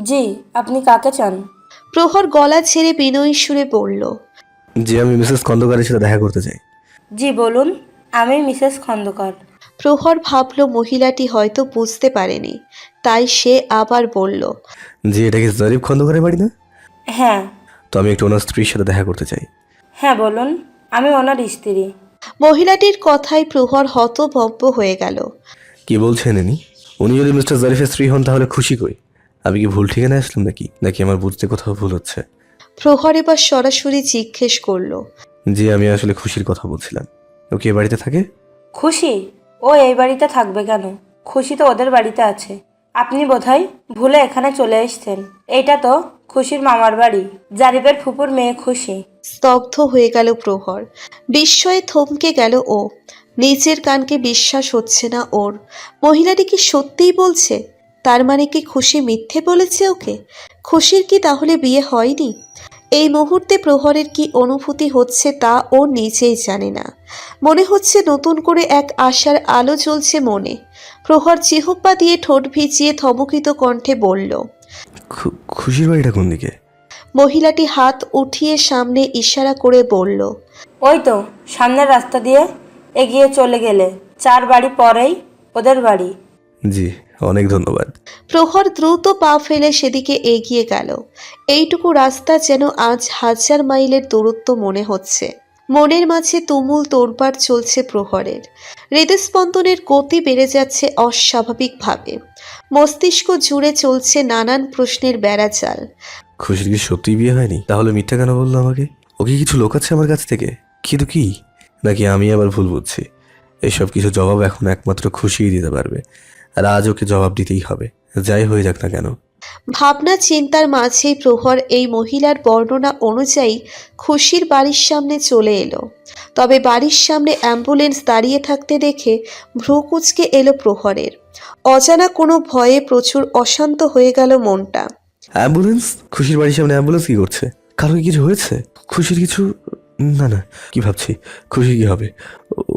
জি, আপনি কাকে চান? প্রহর গলা ছেড়ে বিনয়ী সুরে বলল। জি, আমি মিসেস খন্দকারের সাথে দেখা করতে চাই। জি বলুন, আমি মিসেস খন্দকার। প্রহর ভাবল মহিলাটি হয়তো বুঝতে পারেনি, তাই সে আবার বলল। জি, এটা কি জরিফ খন্দকারের বাড়ি না? হ্যাঁ। তো আমি একটু ওনার স্ত্রীর সাথে দেখা করতে চাই। হ্যাঁ বলুন, আমি ওনার স্ত্রী। মহিলাটির কথায় প্রহর হতভম্ব হয়ে গেল। কি বলছেন ইনি? উনি যদি মিস্টার জরিফের স্ত্রী হন তাহলে খুশি কই? আমি কি ভুল ঠিকানায় আসলাম নাকি নাকি আমার বুঝতে কোথাও ভুল হচ্ছে? প্রহর এবার সরাসরি জিজ্ঞেস করল। জি, আমি আসলে খুশির কথা বলছিলাম। ও কি এ বাড়িতে থাকে? খুশি? ও এই বাড়িতে থাকবে কেন? খুশি তো ওদের বাড়িতে আছে। আপনি বোধহয় ভুলে এখানে চলে এসেছেন। এইটা তো খুশির মামার বাড়ি। জারিফের ফুপুর মেয়ে খুশি। স্তব্ধ হয়ে গেল প্রহর। বিস্ময়ে থমকে গেল ও। নিজের কানকে বিশ্বাস হচ্ছে না ওর। মহিলাটি কি সত্যিই বলছে? তার মানে কি খুশি মিথ্যে বলেছে ওকে? খুশির কি তাহলে বিয়ে হয়নি? এই মুহূর্তে প্রহরের কি অনুভূতি হচ্ছে তা ও নিজেই জানে না। মনে হচ্ছে নতুন করে এক আশার আলো জ্বলছে মনে। প্রহর জিহ্বা দিয়ে ঠোঁট ভিজিয়ে থমকিত কণ্ঠে বলল। খুশির বাড়িটা কোন দিকে? মহিলাটি হাত উঠিয়ে সামনে ইশারা করে বলল। ওই তো সামনের রাস্তা দিয়ে এগিয়ে চলে গেলে 4 বাড়ি পরেই ওদের বাড়ি। জি, অনেক ধন্যবাদ। প্রহর দ্রুত পা ফেলে সেদিকে এগিয়ে গেল। এইটুকু রাস্তা যেন আজ 1000 মাইলের দূরত্ব মনে হচ্ছে। মনের মাঝে তুমুল তোড়পাড় চলছে প্রহরের। হৃদস্পন্দনের গতি বেড়ে যাচ্ছে অস্বাভাবিকভাবে। মস্তিষ্ক জুড়ে চলছে নানান প্রশ্নের বেড়াজাল। খুশির কি সত্যিই বিয়ে হয়নি? তাহলে মিথ্যা কেন বললো আমাকে? ওকে কিছু লোকাচ্ছে আমার কাছ থেকে? কিন্তু কি? নাকি আমি আবার ভুল বুঝছি? এসব কিছু জবাব এখন একমাত্র খুশিই দিতে পারবে। আর আজ ওকে জবাব দিতেই হবে, যাই হয়ে যাক না কেন। ভাবনা চিন্তার মাঝেই প্রহর এই মহিলার বর্ণনা অনুযায়ী খুশির বাড়ির সামনে চলে এলো। তবে বাড়ির সামনে অ্যাম্বুলেন্স দাঁড়িয়ে থাকতে দেখে ভ্রু কুঁচকে এলো প্রহরের। অজানা কোনো ভয়ে প্রচুর অশান্ত হয়ে গেল মনটা। অ্যাম্বুলেন্স? খুশির বাড়ির সামনে অ্যাম্বুলেন্স কি করছে? কারো কি কিছু হয়েছে? খুশির কিছু? না না, কি ভাবছি? খুশি কি হবে?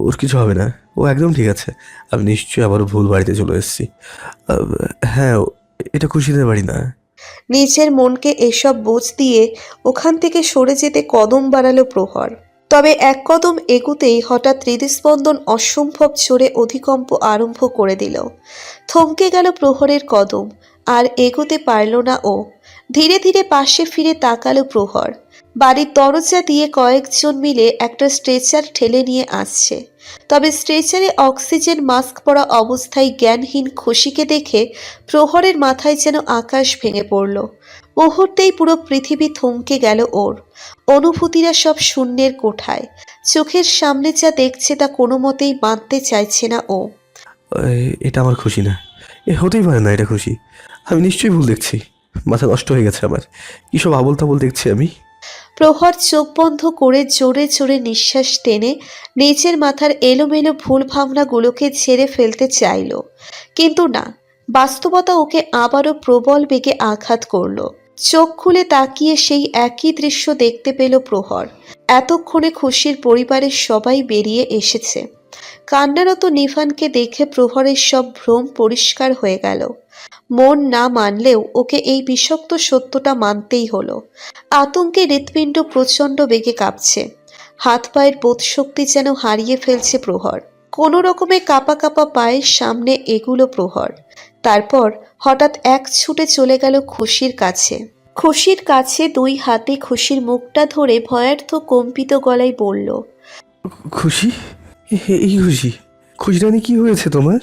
ওর কিছু হবে না, ও একদম ঠিক আছে। আমি নিশ্চয়ই আবারও ভুল বাড়িতে চলে এসেছি। আহ, হ্যাঁ, এটা খুশিদের বাড়ি না। নিজের মনকে এসব বোঝ দিয়ে ওখান থেকে সরে যেতে কদম বাড়ালো প্রহর। তবে এক কদম এগুতেই হঠাৎ হৃদস্পন্দন অসম্ভব জোরে অধিকম্প আরম্ভ করে দিল। থমকে গেল প্রহরের কদম, আর এগোতে পারল না ও। ধীরে ধীরে পাশে ফিরে তাকালো প্রহর। বাড়ির দরজা দিয়ে কয়েকজন মিলে একটা স্ট্রেচার ঠেলে নিয়ে আসছে। তবে স্ট্রেচারে অক্সিজেন মাস্ক পরা অবস্থায় জ্ঞানহীন খুশিকে দেখে প্রহরের মাথায় যেন আকাশ ভেঙে পড়ল। মুহূর্তেই পুরো পৃথিবী থমকে গেল ওর। অনুভূতিরা সব শূন্যের কোঠায়। চোখের সামনে যা দেখছে তা কোনো মতেই মানতে চাইছে না ও। এটা আমার খুশি না, এ হতেই পারে না, এটা খুশি। আমি নিশ্চয়ই ভুল দেখছি, মাথা নষ্ট হয়ে গেছে আমার। কি সব আবোল তাবোল দেখছি আমি। প্রহর চোখ বন্ধ করে জোরে জোরে নিঃশ্বাস টেনে নিজের মাথার এলোমেলো ভুল ভাবনাগুলোকে ঝেড়ে ফেলতে চাইল, কিন্তু না। বাস্তবতা ওকে আবারও প্রবল বেগে আঘাত করল। চোখ খুলে তাকিয়ে সেই একই দৃশ্য দেখতে পেল প্রহর। এতক্ষণে খুশির পরিবারের সবাই বেরিয়ে এসেছে। কান্নারত নিভানকে দেখে প্রহরের সব ভ্রম পরিষ্কার হয়ে গেল। মন না মানলেও ওকে এই বিষাক্ত সত্যটা মানতেই হলো। আতঙ্কে হৃৎপিণ্ড প্রচণ্ড বেগে কাঁপছে। হাত পায়ের বোধশক্তি যেন হারিয়ে ফেলছে প্রহর। কোনো রকমে কাঁপা কাঁপা পায়ের সামনে এগুলো প্রহর। তারপর হঠাৎ এক ছুটে চলে গেল খুশির কাছে। খুশির কাছে দুই হাতে খুশির মুখটা ধরে ভয়ার্থ কম্পিত গলায় বলল। খুশি? এই খুশি? খুশিরানি, কি হয়েছে তোমার?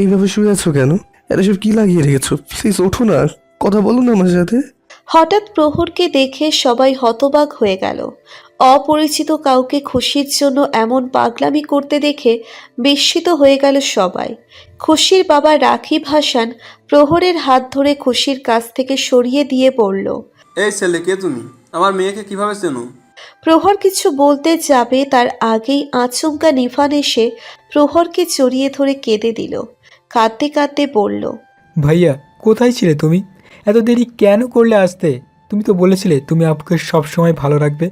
এইভাবে শুয়ে আছো কেন? এটা সব কি লাগিয়ে রেখেছো? প্লিজ ওঠো না, কথা বলো না আমার সাথে। হঠাৎ প্রহরকে দেখে সবাই হতবাক হয়ে গেল। অপরিচিত কাউকে খুশির জন্য এমন পাগলামি করতে দেখে বিস্মিত হয়ে গেল সবাই। খুশির বাবা রাকিব হাসান প্রহরের হাত ধরে খুশির কাছ থেকে সরিয়ে দিয়ে বলল। এই ছেলে, কে তুমি? আমার মেয়েকে কিভাবে চেনো? প্রহর কিছু বলতে যাবে তার আগেই আচমকা নিভান এসে প্রহরকে জড়িয়ে ধরে কেঁদে দিল। কাঁদতে কাঁদতে বলল। ভাইয়া, কোথায় ছিলে তুমি? এত দেরি কেন করলে আসতে? তুমি তো বলেছিলে তুমি আপুকে সব সময় ভালো রাখবে,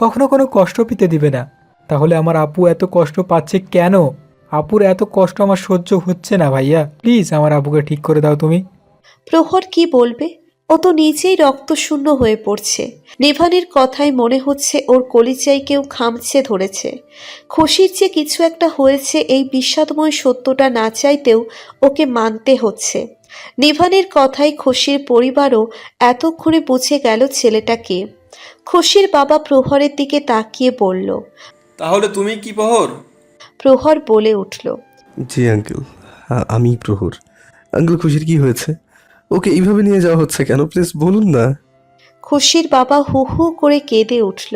কখনো কোনো কষ্ট পেতে দিবে না। তাহলে আমার আপু এত কষ্ট পাচ্ছে কেন? আপুর এত কষ্ট আমার সহ্য হচ্ছে না ভাইয়া, প্লিজ আমার আপুকে ঠিক করে দাও তুমি। প্রহর কি বলবে? ও তো নিজেই রক্তশূন্য হয়ে পড়ছে। নিভানের কথায় মনে হচ্ছে ওর কলিজায় কেউ খামচে ধরেছে। খুশির যে কিছু একটা হয়েছে এই বিষাদময় সত্যটা না চাইতেও ওকে মানতে হচ্ছে। নিভানের কথায় খুশির পরিবারও এতক্ষণে বুঝে গেল ছেলেটা কে। খুশির বাবা প্রহরের দিকে তাকিয়ে বলল। তাহলে তুমি কি প্রহর? প্রহর বলে উঠল। জি আঙ্কেল, আমি প্রহর। আঙ্কেল, খুশির কি হয়েছে? ওকে এইভাবে নিয়ে যাওয়া হচ্ছে কেন? প্লিজ বলুন না। খুশির বাবা হু হু করে কেঁদে উঠল।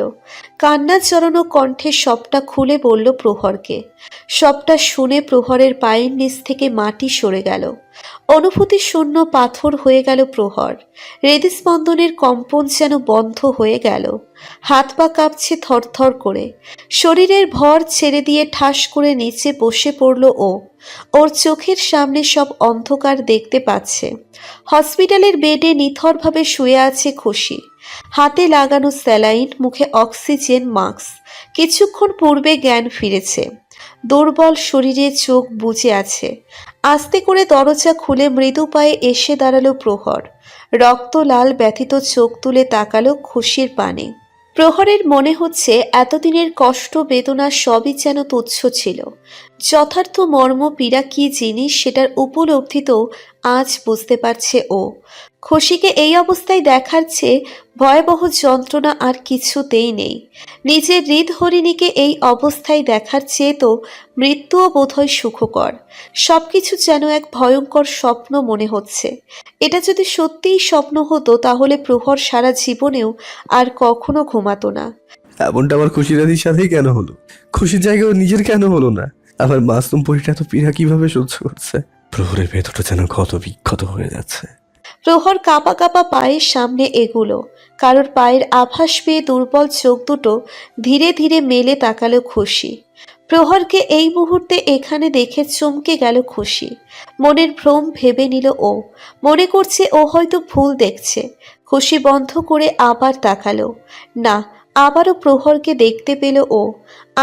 কান্না জড়ানো কণ্ঠে সবটা খুলে বলল প্রহরকে। সবটা শুনে প্রহরের পায়ের নিচ থেকে মাটি সরে গেল। অনুভূতি শূন্য পাথর হয়ে গেল প্রহর। হৃদস্পন্দনের কম্পন যেন বন্ধ হয়ে গেল। হাত পা কাঁপছে থরথর করে। শরীরের ভর ছেড়ে দিয়ে ঠাস করে নিচে বসে পড়ল ও। ওর চোখের সামনে সব অন্ধকার দেখতে পাচ্ছে। হসপিটালের বেডে নিথরভাবে শুয়ে আছে খুশি। হাতে লাগানো স্যালাইন, মুখে অক্সিজেন মাস্ক। কিছুক্ষণ পূর্বে জ্ঞান ফিরেছে। দুর্বল শরীরে চোখ বুজে আছে। আস্তে করে দরজা খুলে মৃদু পায়ে এসে দাঁড়ালো প্রহর। রক্ত লাল ব্যথিত চোখ তুলে তাকালো খুশির পানে। প্রহরের মনে হচ্ছে এতদিনের কষ্ট বেদনা সবই যেন তুচ্ছ ছিল। যথার্থ মর্ম পীড়া কী জিনিস সেটার উপলব্ধি তো আজ বুঝতে পারছে ও। খুশিকে এই অবস্থায় দেখার চেয়ে ভয়াবহ যন্ত্রণা আর কিছুতেই নেই। নিজের হৃদহরিণীকে এই অবস্থায় দেখার চেয়ে তো মৃত্যুও বোধহয় সুখকর। সবকিছু যেন এক ভয়ঙ্কর স্বপ্ন মনে হচ্ছে। এটা যদি সত্যিই স্বপ্ন হতো তাহলে প্রহর সারা জীবনেও আর কখনো ঘুমাতো না। এমনটা আমার খুশি দাদির সাথেই কেন হলো? খুশির জায়গায় ও নিজের কেন হলো না? আমার মাসুম পরীটা এত পীড়া কিভাবে সহ্য করছে? প্রহরের ভেতরটা যেন ক্ষত বিক্ষত হয়ে যাচ্ছে। প্রহর কাঁপা কাঁপা পায়ের সামনে এগুলো। কারোর পায়ের আভাস পেয়ে দুর্বল চোখ দুটো ধীরে ধীরে মেলে তাকালো খুশি। প্রহরকে এই মুহূর্তে এখানে দেখে চমকে গেল খুশি। মনের ভ্রম ভেবে নিল ও। মনে করছে ও হয়তো ভুল দেখছে। খুশি বন্ধ করে আবার তাকালো। না, আবারও প্রহরকে দেখতে পেল ও।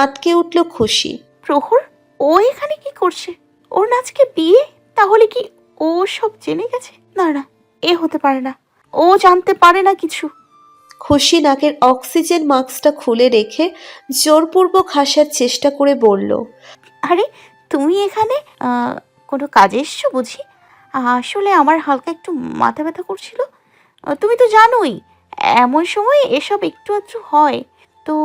আঁতকে উঠল খুশি। প্রহর, ও এখানে কি করছে? ওর না আজকে বিয়ে? তাহলে কি ও সব জেনে গেছে? না না, এ হতে পারে না। ও জানতে পারে না কিছু। খুশি নাকের অক্সিজেন মাস্কটা খুলে রেখে জোরপূর্বক হাসার চেষ্টা করে বলল। আরে, তুমি এখানে কোনো কাজে এসছো বুঝি? আসলে আমার হালকা একটু মাথা ব্যথা করছিল। তুমি তো জানোই এমন সময় এসব একটু আধটু হয়। তো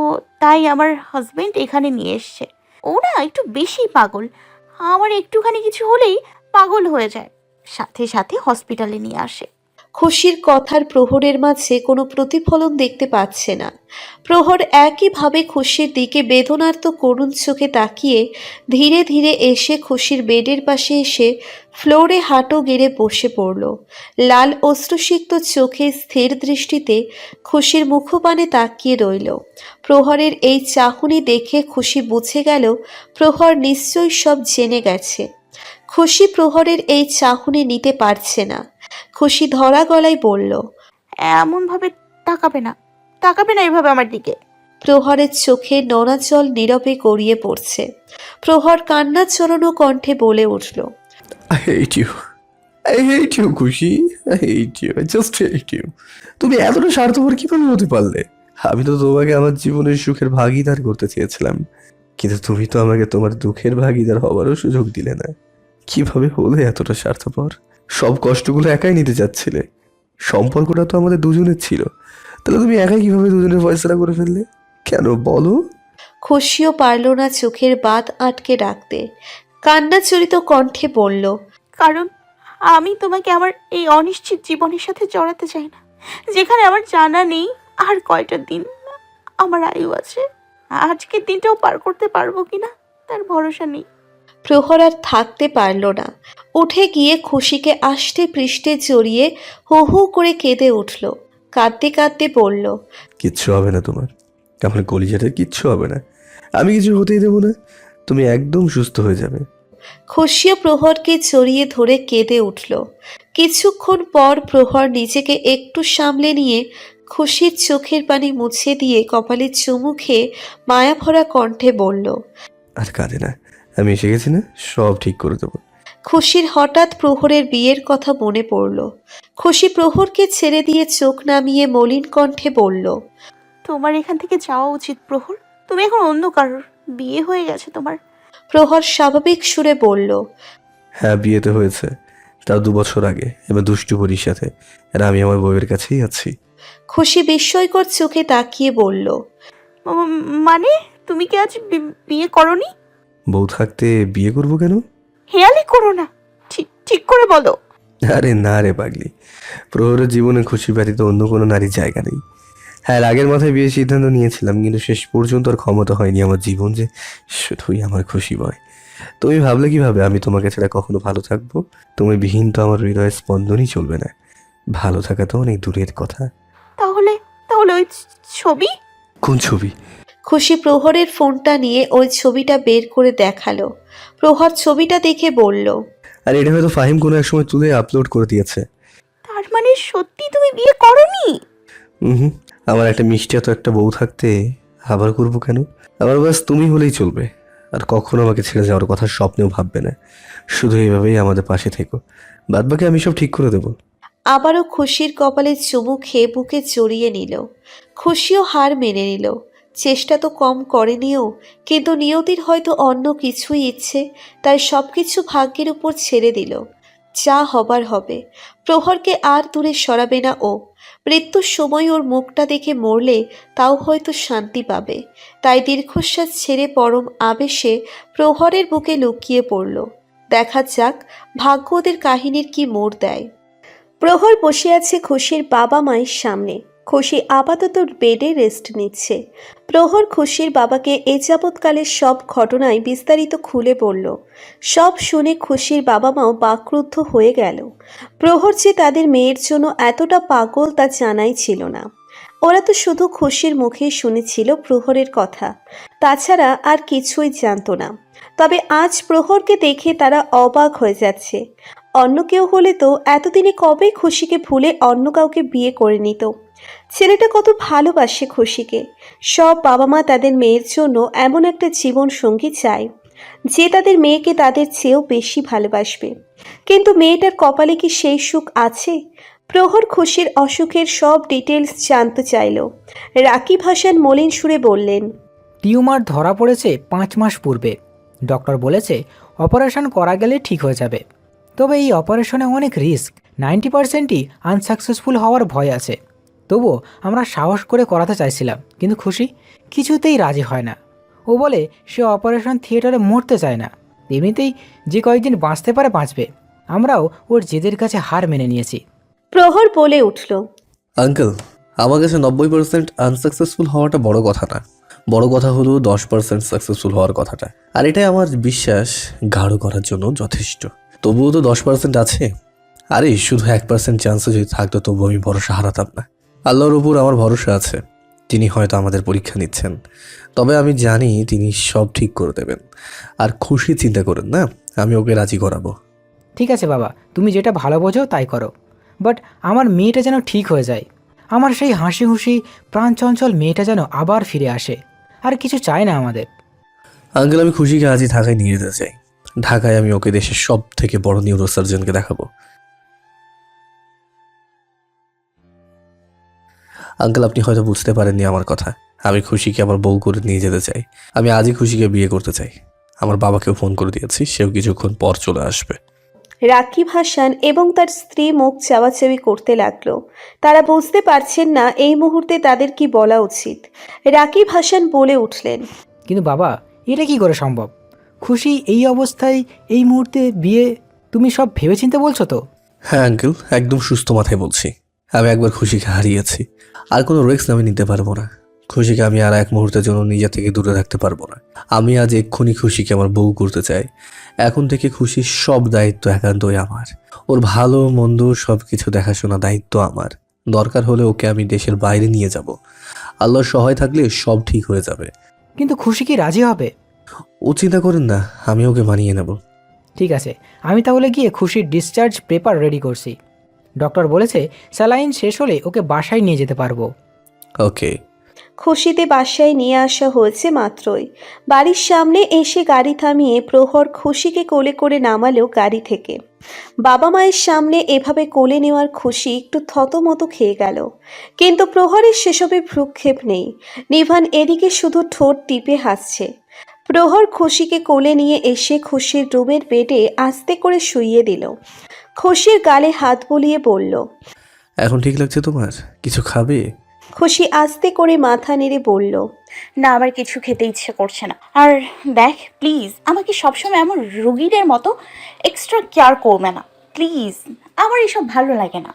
তাই আমার হাজবেন্ড এখানে নিয়ে এসছে। ও না একটু বেশি পাগল। আমার একটুখানি কিছু হলেই পাগল হয়ে যায়, সাথে সাথে হসপিটালে নিয়ে আসে। খুশির কথার প্রহরের মাঝে কোনো প্রতিফলন দেখতে পাচ্ছে না। প্রহর একইভাবে খুশির দিকে বেদনার্ত করুণ চোখে তাকিয়ে ধীরে ধীরে এসে খুশির বেডের পাশে এসে ফ্লোরে হাঁটু গেড়ে বসে পড়ল। লাল অশ্রুসিক্ত চোখে স্থির দৃষ্টিতে খুশির মুখপানে তাকিয়ে রইল। প্রহরের এই চাহনি দেখে খুশি বুঝে গেল প্রহর নিশ্চয়ই সব জেনে গেছে। খুশি প্রহরের এই চাহনি নিতে পারছে না। খুশি ধরা গলায় বলল। এমনভাবে তাকাবে না, তাকাবে না এভাবে আমার দিকে। প্রহরের চোখে নোনা জল নীরবে গড়িয়ে পড়ছে। প্রহর কান্না চড়ানো কণ্ঠে বলে উঠল। I hate you. I hate you, খুশি। I hate you. I just hate you. তুমি এতটা স্বার্থপর কিভাবে হতে পারলে? আমি তো তোমাকে আমার জীবনের সুখের ভাগিদার করতে চেয়েছিলাম, কিন্তু তুমি তো আমাকে তোমার দুঃখের ভাগিদার হবারও সুযোগ দিলে না। কিভাবে হলে এতটা স্বার্থপর? সব কষ্টগুলো একাই নিতে চাচ্ছিলে। সম্পর্কটা তো আমাদের দুজনের ছিল, তাহলে তুমি একাই কিভাবে দুজনের ফয়সালা করে ফেললে? কেন বলো? খুশিও পারল না চোখের বাঁধ আটকে রাখতে। কান্নাচরিত কণ্ঠে বলল। কারণ আমি তোমাকে আমার এই অনিশ্চিত জীবনের সাথে জড়াতে চাই না, যেখানে আমার জানা নেই আর কয়টা দিন আমার আয়ু আছে। আজকের দিনটাও পার করতে পারবো কিনা তার ভরসা নেই। প্রহর আর থাকতে পারল না। উঠে গিয়ে খুশিকে আষ্টে পৃষ্ঠে জড়িয়ে হু হু করে কেঁদে উঠল। কাঁদতে কাঁদতে বলল। কিচ্ছু হবে না তোমার, আমার কলিজাটা কিচ্ছু হবে না। আমি কিছু হতেই দেবো না, তুমি একদম সুস্থ হয়ে যাবে। খুশিও প্রহরকে জড়িয়ে ধরে কেঁদে উঠল। কিছুক্ষণ পর প্রহর নিজেকে একটু সামলে নিয়ে খুশির চোখের পানি মুছে দিয়ে কপালে চুমু খেয়ে মায়াভরা কণ্ঠে বলল। আর কাঁদে না, আমি এসে গেছি না, সব ঠিক করে দেবো। খুশির হঠাৎ প্রহরের বিয়ের কথা মনে পড়ল। খুশি প্রহরকে ছেড়ে দিয়ে চোখ নামিয়ে মলিন কণ্ঠে বলল, তোমার এখান থেকে যাওয়া উচিত প্রহর। তুমি এখন অন্য কারোর, বিয়ে হয়ে গেছে তোমার। প্রহর স্বাভাবিক সুরে বলল, হ্যাঁ, বিয়েতে হয়েছে, তাও 2 বছর আগে। এবার দুষ্টু পরির সাথে, আর আমি আমার বউয়ের কাছেই আছি। খুশি বিস্ময়কর চোখে তাকিয়ে বলল, মানে তুমি কি আজ বিয়ে করনি? বউ থাকতে বিয়ে করবো কেন? হেয়ালি করো না, ঠিক ঠিক করে বলো। আরে না রে পাগলি, প্রহরের জীবনে খুশি ব্যতীত অন্য কোনো নারীর জায়গা নেই। হ্যাঁ, আগের মাথায় বিয়ের সিদ্ধান্ত নিয়েছিলাম, কিন্তু শেষ পর্যন্ত আর ক্ষমতা হয়নি আমার জীবন যে শুধুই আমার খুশি বয়। তুমি ভাবলে কিভাবে আমি তোমাকে ছাড়া কখনো ভালো থাকবো? তুমি বিহীন তো আমার হৃদয়ের স্পন্দনই চলবে না। ভালো থাকা তো অনেক দূরের কথা। তাহলে তাহলে ওই ছবি? কোন ছবি? খুশি প্রহরের ফোনটা নিয়ে ওই ছবিটা বের করে দেখালো। প্রহর ছবিটা দেখে বলল, আর এটা হয়তো ফাহিম কোনো এক সময় তুলে আপলোড করে দিয়েছে। তার মানে সত্যি তুমি বিয়ে করনি? হুম, আমার একটা মিষ্টি এত একটা বউ থাকতে আবার করবো কেন? আমার বাস তুমি হলেই চলবে, আর কখনো আমাকে ছেড়ে যাওয়ার কথা স্বপ্নেও ভাববে না। শুধু এইভাবেই আমাদের পাশে থেকো, বাদ বাকি আমি সব ঠিক করে দেবো। আবারও খুশির কপালে চুমু খেয়ে বুকে জড়িয়ে নিল। খুশিও হার মেনে নিল। চেষ্টা তো কম করেনিও, কিন্তু নিয়তির হয়তো অন্য কিছুই ইচ্ছে, তাই সব কিছু ভাগ্যের উপর ছেড়ে দিল। যা হবার হবে। প্রহরকে আর দূরে সরাবে না ও। মৃত্যুর সময় ওর মুখটা দেখে মরলে তাও হয়তো শান্তি পাবে। তাই দীর্ঘশ্বাস ছেড়ে পরম আবেশে প্রহরের বুকে লুকিয়ে পড়ল। দেখা যাক ভাগ্য ওদের কাহিনীর কি মোড় দেয়। প্রহর বসে আছে খুশির বাবা মায়ের সামনে। খুশি আপাতত বেডে রেস্ট নিচ্ছে। প্রহর খুশির বাবাকে এ যাবৎকালের সব ঘটনায় বিস্তারিত খুলে বলল। সব শুনে খুশির বাবা মাও বাকরুদ্ধ হয়ে গেল। প্রহর যে তাদের মেয়ের জন্য এতটা পাগল তা জানাই ছিল না। ওরা তো শুধু খুশির মুখেই শুনেছিল প্রহরের কথা, তাছাড়া আর কিছুই জানতো না। তবে আজ প্রহরকে দেখে তারা অবাক হয়ে যাচ্ছে। অন্য কেউ হলে তো এতদিনে কবে খুশিকে ভুলে অন্য কাউকে বিয়ে করে নিত। ছেলেটা কত ভালোবাসে খুশিকে। সব বাবা মা তাদের মেয়ের জন্য এমন একটা জীবন সঙ্গী চায় যে তাদের মেয়েকে তাদের চেয়েও বেশি ভালোবাসবে। কিন্তু মেয়েটার কপালে কি সেই সুখ আছে? প্রহর খুশির অসুখের সব ডিটেলস জানতে চাইল। রাকিব হাসান মলিন সুরে বললেন, টিউমার ধরা পড়েছে 5 মাস পূর্বে। ডক্টর বলেছে অপারেশন করা গেলে ঠিক হয়ে যাবে। তবে এই অপারেশনে অনেক রিস্ক, 90%ই আনসাকসেসফুল হওয়ার ভয় আছে। তবুও আমরা সাহস করে করাতে চাইছিলাম, কিন্তু খুশি কিছুতেই রাজি হয় না। ও বলে সে অপারেশন থিয়েটারে মরতে চায় না, এমনিতেই যে কয়েকদিন বাঁচতে পারে বাঁচবে। আমরাও ওর জেদের কাছে হার মেনে নিয়েছি। প্রহর বলে উঠল, আঙ্কেল, আমার কাছে 90% আনসাকসেসফুল হওয়াটা বড় কথা না, বড় কথা হলো 10% সাকসেসফুল হওয়ার কথাটা। আর এটাই আমার বিশ্বাস গাঢ় করার জন্য যথেষ্ট। তবুও তো 10% আছে। আরে শুধু 1% চান্সে যদি থাকতো তবু আমি ভরসা হারাতাম না। আল্লাহর উপর আমার ভরসা আছে, তিনি হয়তো আমাদের পরীক্ষা নিচ্ছেন। তবে আমি জানি তিনি সব ঠিক করে দেবেন। আর খুশি চিন্তা করেন না, আমি ওকে রাজি করাবো। ঠিক আছে বাবা, তুমি যেটা ভালো বোঝো তাই করো, বাট আমার মেয়েটা যেন ঠিক হয়ে যায়। আমার সেই হাসি খুশি প্রাণচঞ্চল মেয়েটা যেন আবার ফিরে আসে। আর কিছু চাই না আমাদের। আঙ্কেল, আমি খুশিকে আজই ঢাকায় নিয়ে যেতে চাই। ঢাকায় আমি ওকে দেশের সব থেকে বড় নিউরোসার্জনকে দেখাবো। আঙ্কেল, আপনি হয়তো বুঝতে পারেননি আমার কথা। আমি খুশিকে আমার বউ করে নিয়ে যেতে চাই। আমি আজই খুশিকে বিয়ে করতে চাই। আমার বাবাকেও ফোন করে দিয়েছি, সেও কিছুক্ষণ পর চলে আসবে। রাকিব হাসান এবং তার স্ত্রী মুখ চাওয়াচাওয়ি করতে লাগলো। তারা বুঝতে পারছেন না এই মুহূর্তে তাদের কি বলা উচিত। রাকিব হাসান বলে উঠলেন, কিন্তু বাবা, এটা কি করে সম্ভব? খুশি এই অবস্থায় এই মুহূর্তে বিয়ে? তুমি সব ভেবেচিন্তে বলছো তো? হ্যাঁ আঙ্কেল, একদম সুস্থ মাথায় বলছি। আমি একবার খুশিকে হারিয়েছি, আর কোনো রিস্ক আমি নিতে পারবো না। খুশিকে আমি আর এক মুহূর্তের জন্য নিজে থেকে দূরে রাখতে পারবো না। আমি আজ এক্ষুনি খুশিকে আমার বউ করতে চাই। এখন থেকে খুশির সব দায়িত্ব একান্তই আমার। ওর ভালো মন্দ সব কিছু দেখাশোনা দায়িত্ব আমার। দরকার হলে ওকে আমি দেশের বাইরে নিয়ে যাব। আল্লাহর সহায় থাকলে সব ঠিক হয়ে যাবে। কিন্তু খুশি কি রাজি হবে? ও চিন্তা করেন না, আমি ওকে মানিয়ে নেব। ঠিক আছে, আমি তাহলে গিয়ে খুশির ডিসচার্জ পেপার রেডি করছি। ডক্টর বলেছে স্যালাইন শেষ হলে ওকে বাসায় নিয়ে যেতে পারবো। ওকে। খুশিতে বাসায় নিয়ে আসা হয়েছে মাত্রই। বাড়ির সামনে এসে গাড়ি থামিয়ে প্রহর খুশিকে কোলে করে নামালো গাড়ি থেকে। বাবা মায়ের সামনে এভাবে কোলে নেওয়ার খুশি একটু থতমত খেয়ে গেল, কিন্তু প্রহরের সেসবে ভ্রুক্ষেপ নেই। নিভান এদিকে শুধু ঠোঁট টিপে হাসছে। প্রহর খুশিকে কোলে নিয়ে এসে খুশির রুমের বেডে আস্তে করে শুইয়ে দিল। খুশির গালে হাত বুলিয়ে বলল, এখন ঠিক লাগছে তোমার? কিছু খাবে? খুশি আস্তে করে মাথা নেড়ে বলল, না, আমার কিছু খেতে ইচ্ছে করছে না। আর দেখ প্লিজ, আমাকে সবসময় এমন রুগীদের মতো এক্সট্রা কেয়ার করবে না প্লিজ, আমার এসব ভালো লাগে না।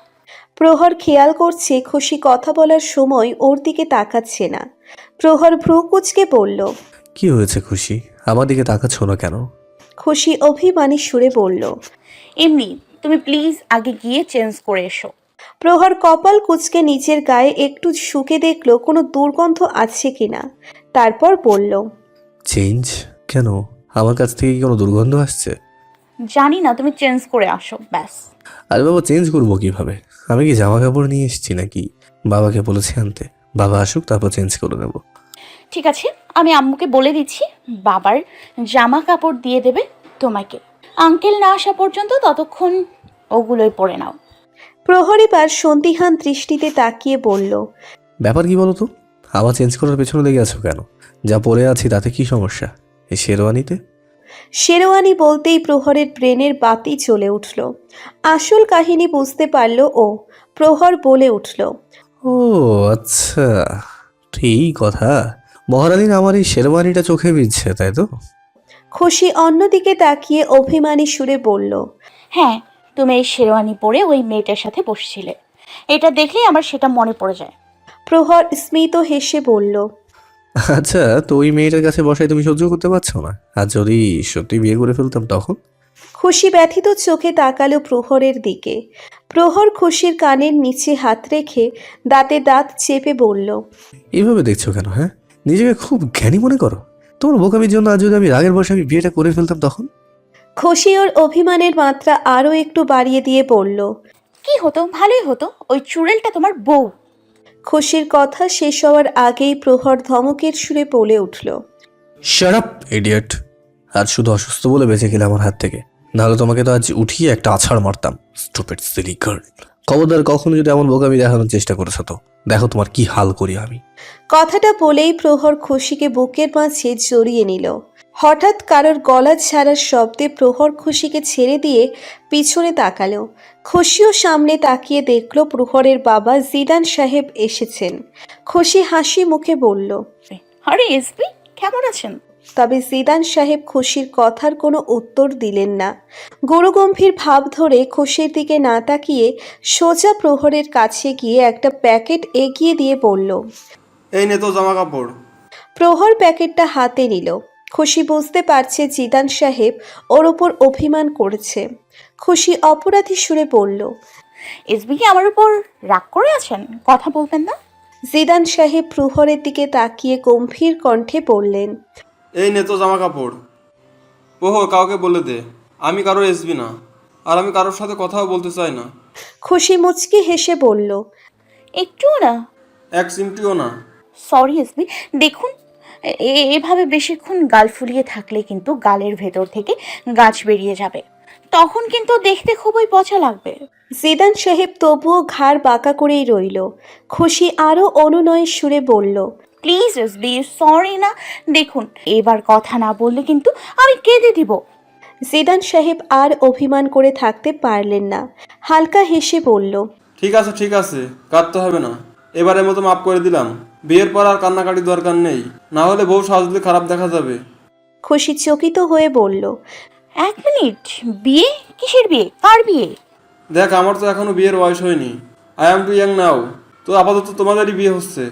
প্রহর খেয়াল করছে খুশি কথা বলার সময় ওর দিকে তাকাচ্ছে না। প্রহর ভ্রু কুঁচকে বলল, কি হয়েছে খুশি? আমার দিকে তাকাচ্ছ না কেন? খুশি অভিমানী সুরে বলল, এমনি, তুমি প্লিজ আগে গিয়ে চেঞ্জ করে এসো। প্রহর কপাল কুঁচকে নিচের গায়ে একটু শুকে দেখলো কোনো দুর্গন্ধ আছে কিনা, তারপর বলল, চেঞ্জ? কেন? আমার কাছ থেকে কি কোনো দুর্গন্ধ আসছে? জানি না, তুমি চেঞ্জ করে আসো ব্যাস। আরে বাবা, চেঞ্জ করবো কিভাবে? আমি কি জামা কাপড় নিয়ে এসেছি নাকি? বাবাকে বলেছি আনতে, বাবা আসুক তারপর চেঞ্জ করে নেব। ঠিক আছে, আমি আম্মুকে বলে দিচ্ছি, বাবার জামা কাপড় দিয়ে দেবে তোমাকে। আঙ্কেল না আসা পর্যন্ত ততক্ষণ ওগুলোই পরে নাও। প্রহর এবার সন্দিহান দৃষ্টিতে তাকিয়ে বলল, ব্যাপার কি বলো তো? আমার চেঞ্জ করার পেছনে লেগে আছো কেন? যা পরে আছি তাতে কি সমস্যা? এই শেরওয়ানিতে? শেরওয়ানি বলতেই প্রহরের ব্রেনের বাতি জ্বলে উঠল। আসল কাহিনী বুঝতে পারল ও। প্রহর বলে উঠল, ও আচ্ছা, এই কথা। মহারানীর আমার এই শেরওয়ানিটা চোখে বিঁধছে, তাই তো? খুশি অন্যদিকে তাকিয়ে অভিমানী সুরে বলল, হ্যাঁ, তুমি এই শেরওয়ানি পরে ওই মেয়েটার সাথে বসছিলে, এটা দেখলেই আমার সেটা মনে পড়ে যায়। প্রহর স্মিত হেসে বলল, আচ্ছা, তো ওই মেয়েটার কাছে বসায় তুমি সহ্য করতে পারছো না? আর যদি সত্যি বিয়ে করে ফেলতাম তখন? খুশি ব্যথিত চোখে তাকালো প্রহরের দিকে। প্রহর খুশির কানের নিচে হাত রেখে দাঁতে দাঁত চেপে বলল, এইভাবে দেখছো কেন? হ্যাঁ, নিজেকে খুব জ্ঞানী মনে করো? তোমার বোকামির জন্য আজ যদি আমি রাগের বসে আমি বিয়েটা করে ফেলতাম তখন? খুশি ওর অভিমানের মাত্রা আরও একটু বাড়িয়ে দিয়ে বলল, কি হতো? ভালোই হতো, ওই চুড়েলটা তোমার বউ। খুশির কথা শেষ হওয়ার আগেই প্রহর ধমকের সুরে বলে উঠল, শাট আপ ইডিয়েট! আজ শুধু অসুস্থ বলে বেঁচে গেলে আমার হাত থেকে, নাহলে তোমাকে তো আজ উঠিয়ে একটা আছাড় মারতাম। Stupid silly girl! খবরদার কখনো যদি এমন বোকামি দেখানোর চেষ্টা করেছো তো দেখো তোমার কি হাল করি আমি। কথাটা বলেই প্রহর খুশিকে বুকের মাঝে জড়িয়ে নিল। হঠাৎ কারোর গলা ছাড়ার শব্দে প্রহর খুশিকে ছেড়ে দিয়ে পিছনে তাকালো। খুশিও সামনে তাকিয়ে দেখল প্রহরের বাবা জিদান সাহেব এসেছেন। খুশি হাসি মুখে বলল, আরে এসপি, কেমন আছেন? তবে জিদান সাহেব খুশির কথার কোনো উত্তর দিলেন না। গুরুগম্ভীর ভাব ধরে খুশির দিকে না তাকিয়ে সোজা প্রহরের কাছে গিয়ে একটা প্যাকেট এগিয়ে দিয়ে বলল, এই নে তো জামা কাপড়। প্রহর প্যাকেটটা হাতে নিল। খুশি বুঝতে পারছে জিদান সাহেব ওর ওপর অভিমান করেছে। খুশি অপরাধী সুরে বলল, এসবি কি আমার উপর রাগ করে আছেন? কথা বলবেন না? জিদান সাহেব প্রহরের দিকে তাকিয়ে গম্ভীর কণ্ঠে বললেন, এই নে তো জামা কাপড়। ওহো, কাউকে বলে দে আমি কারোর এসবি না, আর আমি কারোর সাথে কথাও বলতে চাই না। খুশি মুচকি হেসে বলল, একটুও না? এক চিমটিও না। সরি এসবি, দেখুন, এভাবে বেশিক্ষণ গাল ফুলিয়ে থাকলে কিন্তু গালের ভেতর থেকে গাছ বেরিয়ে যাবে, তখন কিন্তু দেখতে খুবই পচা লাগবে। জিদান সাহেব তবুও ঘাড় বাঁকা করেই রইল। খুশি আরও অনুনয়ের সুরে বলল, প্লিজ এসবি, সরি না, দেখুন এবার কথা না বললে কিন্তু আমি কেঁদে দিব। জিদান সাহেব আর অভিমান করে থাকতে পারলেন না। হালকা হেসে বলল, ঠিক আছে ঠিক আছে, কাঁদতে হবে না, এবারের মতো মাফ করে দিলাম। বিয়ের পর আর কান্নাকাটির দরকার নেই, না হলে বউ সাজলে খারাপ দেখা যাবে। খুশি চকিত হয়ে বলল, এক মিনিট, বিয়ে? কিসের বিয়ে? কার বিয়ে? দেখ, আমার তো এখনো বিয়ের বয়স হয়নি। আই এম টু ইয়াং নাও। তো আপাতত তোমাদেরই বিয়ে হচ্ছে।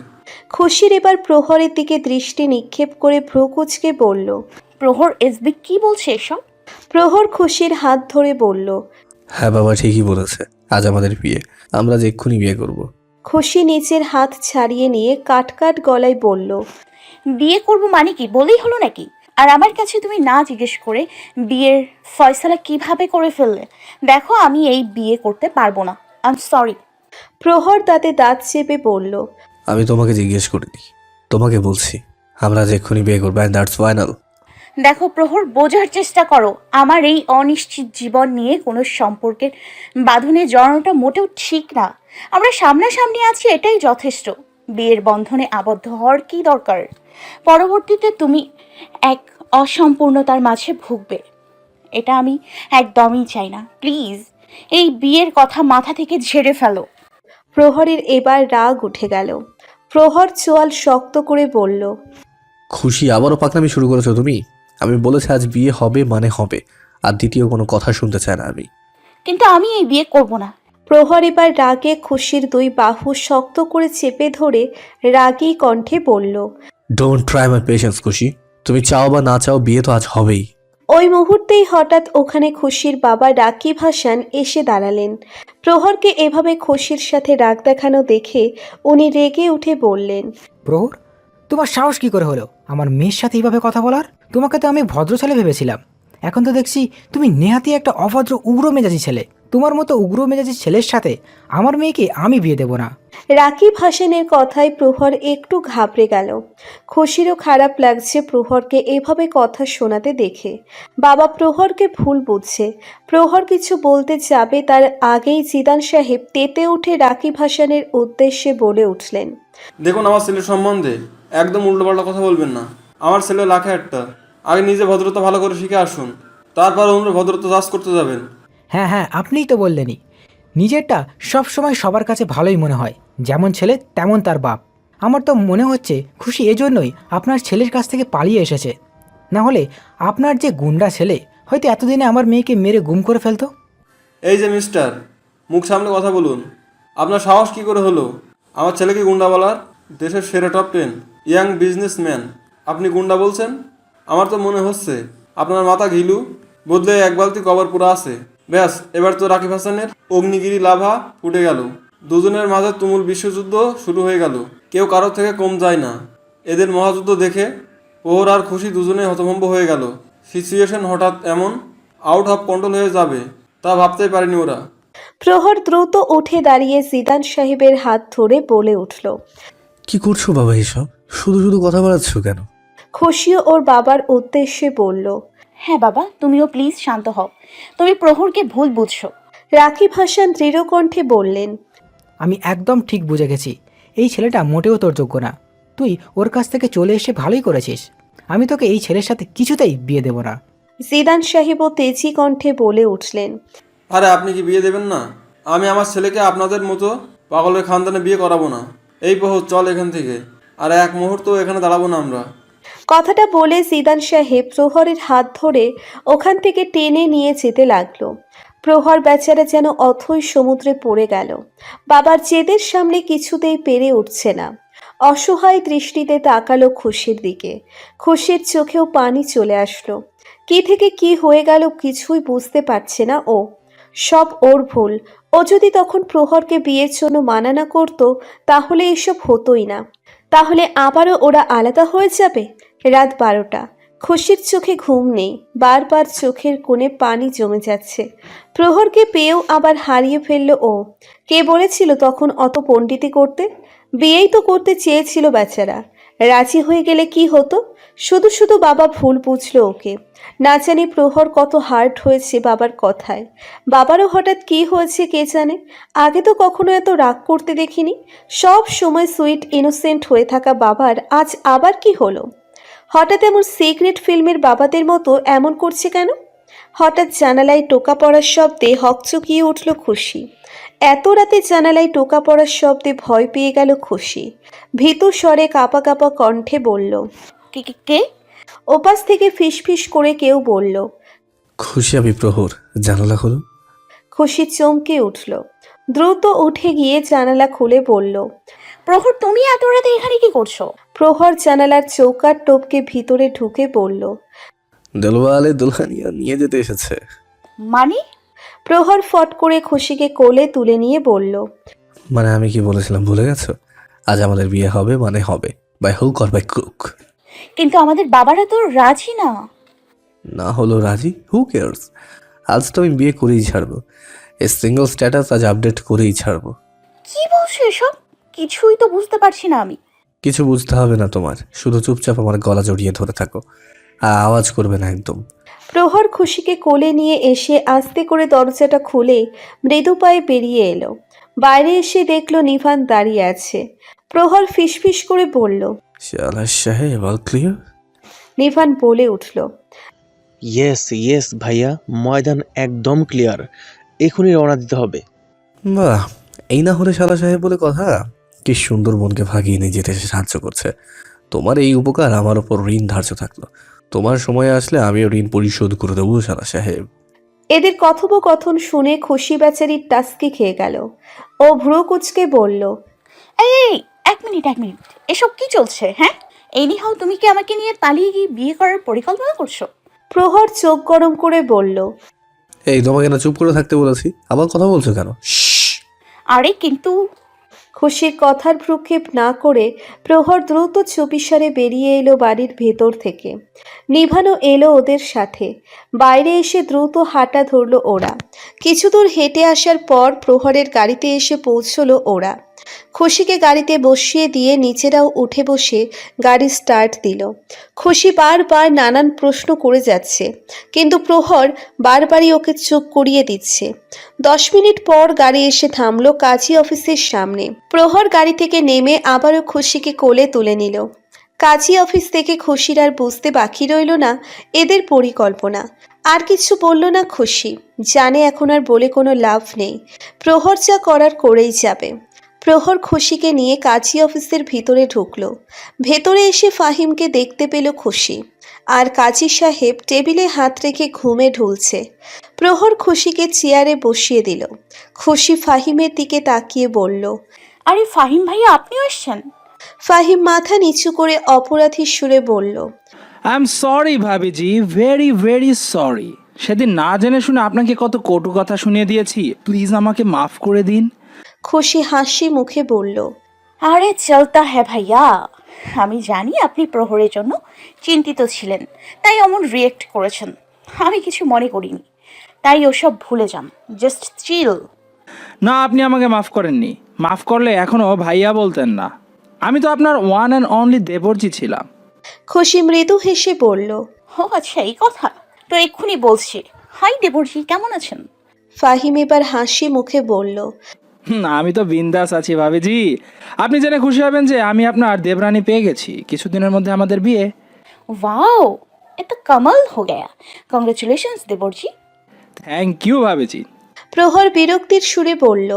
খুশির এবার প্রহরের দিকে দৃষ্টি নিক্ষেপ করে ভ্রু কুঁচকে বলল, প্রহর, এসবি কি বলছে এসব? প্রহর খুশির হাত ধরে বলল, হ্যাঁ বাবা ঠিকই বলেছে, আজ আমাদের বিয়ে, আমরা যে এক্ষুনি বিয়ে করব। খুশি নিচের হাত ছাড়িয়ে নিয়ে কাট কাট গলায় বলল, বিয়ে করব মানে কি বলেই হলো নাকি? আর আমার কাছে তুমি না জিজ্ঞেস করে বিয়ের ফয়সালা কিভাবে করে ফেললে? দেখো, আমি এই বিয়ে করতে পারবো না, আই এম সরি। প্রহর দাঁতে দাঁত চেপে বলল, আমি তোমাকে জিজ্ঞেস করিনি, তোমাকে বলছি আমরা যে এক্ষুনি বিয়ে করবো, অ্যান্ড দ্যাটস ফাইনাল। দেখো প্রহর, বোঝার চেষ্টা করো। আমার এই অনিশ্চিত জীবন নিয়ে কোনো সম্পর্কের বাঁধনে জড়ানোটা মোটেও ঠিক না। আমরা সামনাসামনি আছি, এটাই যথেষ্ট। বিয়ের বন্ধনে আবদ্ধ হওয়ার কি দরকার? পরবর্তীতে তুমি এক অসম্পূর্ণতার মাঝে ভুগবে, এটা আমি একদমই চাই না। প্লিজ এই বিয়ের কথা মাথা থেকে ঝেড়ে ফেলো। প্রহরের এবার রাগ উঠে গেল। প্রহর চোয়াল শক্ত করে বলল, খুশি, আবারও পাকনামি শুরু করেছো তুমি। আমি বলেছি আজ বিয়ে হবে মানে হবে, আর দ্বিতীয় কোনো কথা শুনতে চাই না আমি। কিন্তু আমি এই বিয়ে করব না। প্রহর এবার রাগে খুশির দুই বাহু শক্ত করে চেপে ধরে রাগী কণ্ঠে বলল, ডোন্ট ট্রাই মাই পেশেন্স খুশি। তুমি চাও বা না চাও, বিয়ে তো আজ হবেই। ওই মুহূর্তেই হঠাৎ ওখানে খুশির বাবা রাকিব হাসান এসে দাঁড়ালেন। প্রহরকে এভাবে খুশির সাথে রাগ দেখানো দেখে উনি রেগে উঠে বললেন, প্রহর, তোমার সাহস কি করে হলো আমার মেয়ের সাথে এইভাবে কথা বলার? তোমাকে তো আমি ভদ্র ছেলে ভেবেছিলাম, এখন তো দেখছি তুমি নেহাতি একটা অভদ্র উগ্র মেজাজি ছেলে। তোমার মতো উগ্র মেজাজি ছেলের সাথে আমার মেয়েকে আমি বিয়ে দেবো না। রাকিব হাসানের কথায় প্রহর একটু ঘাবড়ে গেল। খুশিরও খারাপ লাগছে প্রহরকে এভাবে কথা শোনাতে দেখে। বাবা প্রহরকে ভুল বুঝছে। প্রহর কিছু বলতে যাবে তার আগেই জিদান সাহেব তেতে উঠে রাকিব হাসানের উদ্দেশ্যে বলে উঠলেন, দেখুন, আমার ছেলের সম্বন্ধে একদম উল্টোপাল্টা কথা বলবেন না। আমার ছেলে লাখে একটা। আগে নিজে ভদ্রতা ভালো করে শিখে আসুন, তারপর অন্য ভদ্রতা চাষ করতে যাবেন। হ্যাঁ হ্যাঁ, আপনিই তো বললেনই, নিজেরটা সব সময় সবার কাছে ভালোই মনে হয়, যেমন ছেলে তেমন তার বাপ। আমার তো মনে হচ্ছে খুশি এজন্যই আপনার ছেলের কাছ থেকে পালিয়ে এসেছে, না হলে আপনার যে গুন্ডা ছেলে হয়তো এতদিনে আমার মেয়েকে মেরে গুম করে ফেলতো। এই যে মিস্টার, মুখ সামনে কথা বলুন। আপনার সাহস কি করে হলো আমার ছেলেকে গুন্ডা বলার? দেশের সেরা টপ 10 ইয়াং বিজনেসম্যান আপনি গুন্ডা বলছেন? আমার তো মনে হচ্ছে আপনার মাথা ঘিলু বদলে এক বালতি কবর পুরা আছে। ব্যাস, এবার তো রাকিব হাসানের অগ্নিগিরি লাভা ফুটে গেল। দুজনের মাঝে তুমুল বিশ্বযুদ্ধ শুরু হয়ে গেল। কেউ কারোর থেকে কম যায় না। এদের মহাযুদ্ধ দেখে প্রহর আর খুশি দুজনে হতভম্ব হয়ে গেল। সিচুয়েশন হঠাৎ এমন আউট অফ কন্ট্রোল হয়ে যাবে তা ভাবতেই পারেনি ওরা। প্রহর দ্রুত উঠে দাঁড়িয়ে জিদান সাহেবের হাত ধরে বলে উঠল, কি করছো বাবা এসব? শুধু শুধু কথা বাড়াচ্ছ কেন? খুশিও ওর বাবার উদ্দেশ্যে বলল, হ্যাঁ বাবা, তুমিও প্লিজ শান্ত হও। তুমি প্রহরকে ভুল বুঝছো। রাকিব হাসান দৃঢ় কণ্ঠে বললেন, আমি একদম ঠিক বুঝে গেছি, এই ছেলেটা মোটেও তোর যোগ্য না। তুই ওর কাছ থেকে চলে এসে ভালোই করেছিস। আমি তোকে এই ছেলের সাথে কিছুতেই বিয়ে দেব না। জিদান সাহেবও তেজি কণ্ঠে বলে উঠলেন, আরে আপনি কি বিয়ে দেবেন না? আমি আমার ছেলেকে আপনাদের মতো পাগলের খানদানে বিয়ে করাবো না। এই প্রহর, চল এখান থেকে। আর এক মুহূর্ত এখানে দাঁড়াবো না আমরা। কথাটা বলে জিদান সাহেব প্রহরের হাত ধরে ওখান থেকে টেনে নিয়ে যেতে লাগলো। প্রহর বেচারা যেন অথৈ সমুদ্রে পড়ে গেল। বাবার জেদের সামনে কিছুতেই পেরে উঠছে না। অসহায় দৃষ্টিতে তাকালো খুশির দিকে। খুশির চোখেও পানি চলে আসলো। কি থেকে কি হয়ে গেল কিছুই বুঝতে পারছে না ও। সব ওর ভুল। ও যদি তখন প্রহরকে বিয়ের জন্য মানা না করতো তাহলে এসব হতোই না। তাহলে আবারও ওরা আলাদা হয়ে যাবে। রাত 12টা। খুশির চোখে ঘুম নেই, বারবার চোখের কোণে পানি জমে যাচ্ছে। প্রহরকে পেয়েও আবার হারিয়ে ফেলল ও। কে বলেছিল তখন অত পণ্ডিতি করতে? বিয়েই তো করতে চেয়েছিল বেচারা। রাজি হয়ে গেলে কি হতো? শুধু শুধু বাবা ভুল বুঝলো ওকে। না জানি প্রহর কত হার্ট হয়েছে বাবার কথায়। বাবারও হঠাৎ কি হয়েছে কে জানে। আগে তো কখনো এত রাগ করতে দেখিনি। সব সময় সুইট ইনোসেন্ট হয়ে থাকা বাবার আজ আবার কি হলো? হঠাৎ এমন সিক্রেট ফিল্মের বাবাদের মতো এমন করছে কেন? হঠাৎ জানালায় টোকা পড়ার শব্দে হকচকিয়ে উঠল খুশি। এত রাতে জানালায় টোকা পড়ার শব্দে ভয় পেয়ে গেল খুশি। ভীতু স্বরে কাঁপা কাঁপা কণ্ঠে বলল, কে কে কে? ওপাশ থেকে ফিসফিস করে কেউ বলল। খুশি, আমি প্রহর, জানালা হলো। খুশি চমকে উঠল। দ্রুত উঠে গিয়ে জানালা খুলে বলল, প্রহর, তুমি এত রাতে এখানে কি করছো? প্রহর জানালার চৌকাঠ টপকে ভিতরে ঢুকে বলল, দলওয়ালে দুলহানিয়া নিয়ে যেতে এসেছে। মানে? প্রহর ফট করে খুশিকে কোলে তুলে নিয়ে বলল, মানে আমি কি বলেছিলাম ভুলে গেছো? আজ আমাদের বিয়ে হবে মানে হবে, by hook or by crook. কিন্তু আমাদের বাবারা তো রাজি না। না হলো রাজি, হু কেয়ার্স? আজ তো আমি বিয়ে করেই ছাড়বো। এই সিঙ্গল স্ট্যাটাস আজ আপডেট করেই ছাড়বো। কি বলছো এসব? কিছুই তো বুঝতে পারছি না আমি। কিছু বুঝতে হবে না তোমার, শুধু চুপচাপ আমার গলা জড়িয়ে ধরে থাকো, আর আওয়াজ করবে না একদম। প্রহর খুশিকে কোলে নিয়ে এসে আস্তে করে দরজাটা খুলে মৃদু পায়ে বেরিয়ে এলো। বাইরে এসে দেখলো নিভান দাঁড়িয়ে আছে। প্রহর ফিসফিস করে বলল। শালা সাহেব, অল ক্লিয়ার? নিভান বলে উঠল। ইয়েস ইয়েস ভাইয়া, ময়দান একদম ক্লিয়ার, এখনই রওনা দিতে হবে। বাহ, এই না হলে শালা সাহেব বলে কথা। কি সুন্দর মনকে ভাগিয়ে নিয়ে যেতে সে সাহায্য করছে। তোমার এই উপকার আমার ওপর ঋণ ধার্য থাকলো। তোমার সময় আসলে আমিও ঋণ পরিশোধ করে দেবো শালা সাহেব। এদের কথোপকথন শুনে খুশি বেচারির টাস্কি খেয়ে গেল। ও ভ্রু কুচকে বলল। এই এই, এক মিনিট এসব কি চলছে? হ্যাঁ, এই নিহাও তুমি কি আমাকে নিয়ে পালিয়ে গিয়ে বিয়ে করার পরিকল্পনা করছো? প্রহর চোখ গরম করে বলল। এই তোমাকে না চুপ করে থাকতে বলেছি, আবার কথা বলছো কেন? শ্শ্। আরে কিন্তু খুশির কথার ভ্রুক্ষেপ না করে প্রহর দ্রুত চুপিসারে বেরিয়ে এলো বাড়ির ভেতর থেকে। নিভানো এলো ওদের সাথে। বাইরে এসে দ্রুত হাঁটা ধরলো ওরা। কিছু দূর হেঁটে আসার পর প্রহরের গাড়িতে এসে পৌঁছলো ওরা। খুশিকে গাড়িতে বসিয়ে দিয়ে নিচেরাও উঠে বসে গাড়ি স্টার্ট দিল। খুশি বারবার নানান প্রশ্ন করে যাচ্ছে, কিন্তু প্রহর বারবারই ওকে চুপ করিয়ে দিচ্ছে। 10 মিনিট পর গাড়ি এসে থামলো কাজী অফিসের সামনে। প্রহর গাড়ি থেকে নেমে আবারও খুশিকে কোলে তুলে নিল। কাজী অফিস থেকে খুশির আর বুঝতে বাকি রইল না এদের পরিকল্পনা। আর কিছু বলল না খুশি, জানে এখন আর বলে কোনো লাভ নেই। প্রহর যা করার করেই যাবে। প্রহর খুশিকে নিয়ে কাজী অফিসের ভিতরে ঢুকলো। ভেতরে এসে ফাহিমকে দেখতে পেল খুশি, আর কাজী সাহেব টেবিলে হাত রেখে ঘুমে ঢুলছে। প্রহর খুশিকে চেয়ারে বসিয়ে দিল। খুশি ফাহিমের দিকে তাকিয়ে বলল। আরে ফাহিম ভাইয়া, আপনিও এসছেন? ফাহিম মাথা নিচু করে অপরাধীর সুরে বলল। আই এম সরি ভাবিজি, ভেরি ভেরি সরি। সেদিন না জেনে শুনে আপনাকে কত কটু কথা শুনিয়ে দিয়েছি, প্লিজ আমাকে মাফ করে দিন। খুশি হাসি মুখে বলল। আরে চলতা হ্যাঁ ভাইয়া, আমি জানি আপনি প্রহরের জন্য চিন্তিত ছিলেন, তাই এমন রিয়েক্ট করেছেন। আমি কিছু মনে করিনি, তাই ওসব ভুলে যান, জাস্ট চিল। না, আপনি আমাকে মাফ করেননি। মাফ করলে এখনও ভাইয়া বলতেন না। আমি তো আপনার ওয়ান অ্যান্ড অনলি দেবরজি ছিলাম। খুশি মৃদু হেসে বলল। ও আচ্ছা, এই কথা তো এক্ষুনি বলছি। হাই দেবরজি, কেমন আছেন? ফাহিম এবার হাসি মুখে বলল। আমি তো বিন্দাস আছি ভাবিজি। আপনি জেনে খুশি হবেন যে আমি আপনার দেবরানী পেয়ে গেছি। কিছুদিনের মধ্যে আমাদের বিয়ে। वाओ, ये तो कमाल हो गया। कॉन्ग्रेचुलेशंस देवरजी। থ্যাংক ইউ ভাবিজি। প্রহর বিরক্তির সুরে বলল।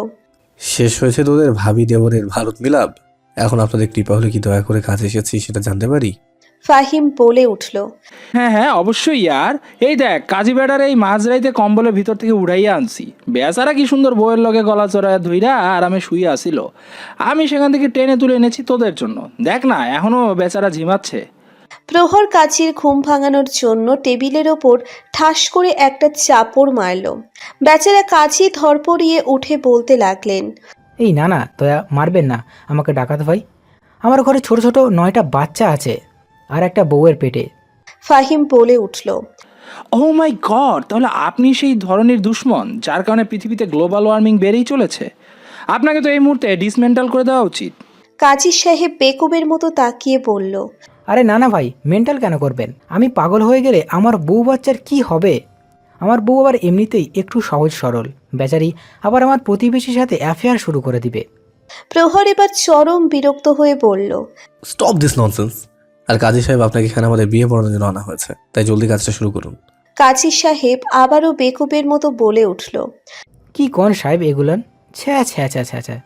শেষ হয়েছে তোদের ভাবি দেবরের ভারত মিলাপ। এখন আপনাদের কৃপা হলে কি দয়া করে কাছে এসেছি সেটা জানতে পারি? ফাহিম বলে উঠল। হ্যাঁ হ্যাঁ, অবশ্যই ইয়ার। এই দেখ, কাজী বেড়ার এই মাঝরাইতে কম্বলের ভিতর থেকে উড়াইয়া আনছি। বেচারা কি সুন্দর বইয়ের লগে গলা চড়ায় ধইরা আরামে শুয়ে আসিল। আমি সেখান থেকে টেনে তুলে এনেছি তোদের জন্য। দেখ না, এখনো বেচারা ঝিমাচ্ছে। প্রহর কাচির ঘুম ভাঙানোর জন্য টেবিলের ওপর ঠাস করে একটা চাপড় মারল। বেচারা কাচি ধরপড়িয়ে উঠে বলতে লাগলেন। এই না না, দয়া মারবেন না আমাকে, ডাকাত ভাই। আমার ঘরে ছোট ছোট 9টা বাচ্চা আছে আর একটা বউয়ের পেটে। ফাহিম বলে উঠল। ও মাই গড, তাহলে আপনি সেই ধরনের দুশ্মন যার কারণে পৃথিবীতে গ্লোবাল ওয়ার্মিং বেড়েই চলেছে। আপনাকে তো এই মুহূর্তে ডিসমেন্টাল করে দেওয়া উচিত। কাজী সাহেব বেকুবের মতো তাকিয়ে বলল। আরে না না ভাই, মেন্টাল কেন করবেন? আমি পাগল হয়ে গেলে আমার বউ বাচ্চার কি হবে? আমার বউ আবার এমনিতেই একটু সহজ সরল, বেচারি আবার আমার প্রতিবেশীর সাথে অ্যাফেয়ার শুরু করে দিবে। প্রহর এবার চরম বিরক্ত হয়ে বলল। Stop this nonsense. আর কাজী সাহেব আপনাকে এখানে আমাদের বিয়ে পড়ানোর জন্য আনা হয়েছে, তাই জলদি কাজটা শুরু করুন। কাজী সাহেব আবারও বেকুবের মতো বলে উঠল। কি কোন সাহেব এগুলান? ছ্যা ছ্যা ছ্যা ছ্যা ছ্যা,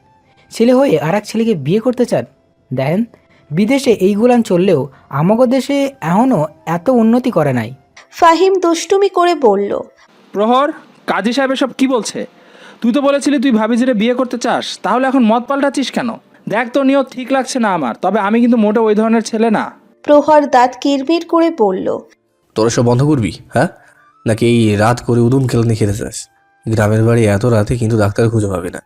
ছেলে হয়ে আর এক ছেলেকে বিয়ে করতে চান? দেখেন, বিদেশে এইগুলান চললেও আমাগো দেশে এখনও এত উন্নতি করে নাই। ফাহিম দুষ্টুমি করে বলল। প্রহর, কাজী সাহেব এসব কি বলছে? তুই তো বলেছিলি তুই ভাবিজিরে বিয়ে করতে চাস, তাহলে এখন মত পাল্টাচ্ছিস কেন? দেখ, তো নিয়ত ঠিক লাগছে না আমার, তবে আমি কিন্তু মোটে ওই ধরনের ছেলে না। প্রহর দাঁত কিরমির করে বলল। তোরা সব বন্ধ করবি, হ্যাঁ? নাকি এই রাত করে উদুম খেলনি খেতে চাস? গ্রামের বাড়ি এত রাতে কিন্তু ডাক্তার খুঁজে পাবে না।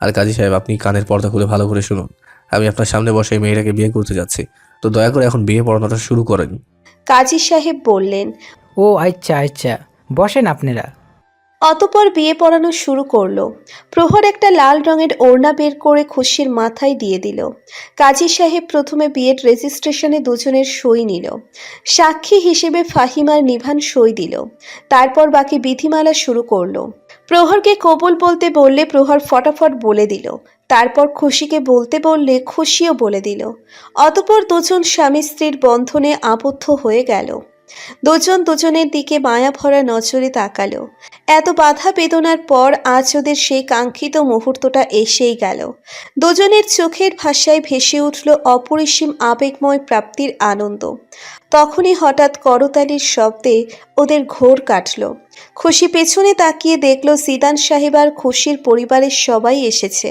আর কাজী সাহেব, আপনি কানের পর্দা খুলে ভালো করে শুনুন। আমি আপনার সামনে বসে এই মেয়েটাকে বিয়ে করতে যাচ্ছি, তো দয়া করে এখন বিয়ে পড়ানোটা শুরু করেন। কাজী সাহেব বললেন। ও আচ্ছা আচ্ছা, বসেন আপনারা। অতঃপর বিয়ে পড়ানো শুরু করলো। প্রহর একটা লাল রঙের ওড়না বের করে খুশির মাথায় দিয়ে দিল। কাজী সাহেব প্রথমে বিয়ের রেজিস্ট্রেশনে দুজনের সই নিল। সাক্ষী হিসেবে ফাহিমার নিভান সই দিল। তারপর বাকি বিধিমালা শুরু করলো। প্রহরকে কবুল বলতে বললে প্রহর ফটাফট বলে দিল। তারপর খুশিকে বলতে বললে খুশিও বলে দিল। অতঃপর দুজন স্বামী স্ত্রীর বন্ধনে আবদ্ধ হয়ে গেল। দুজন দুজনের দিকে মায়া ভরা নজরে তাকালো। এত বাধা বেদনার পর আজ ওদের সেই কাঙ্ক্ষিত মুহূর্তটা এসেই গেল। দুজনের চোখের ভাষায় ভেসে উঠল অপরিসীম আবেগময় প্রাপ্তির আনন্দ। তখনই হঠাৎ করতালির শব্দে ওদের ঘোর কাটল। খুশি পেছনে তাকিয়ে দেখল জিদান সাহেব আর খুশির পরিবারের সবাই এসেছে।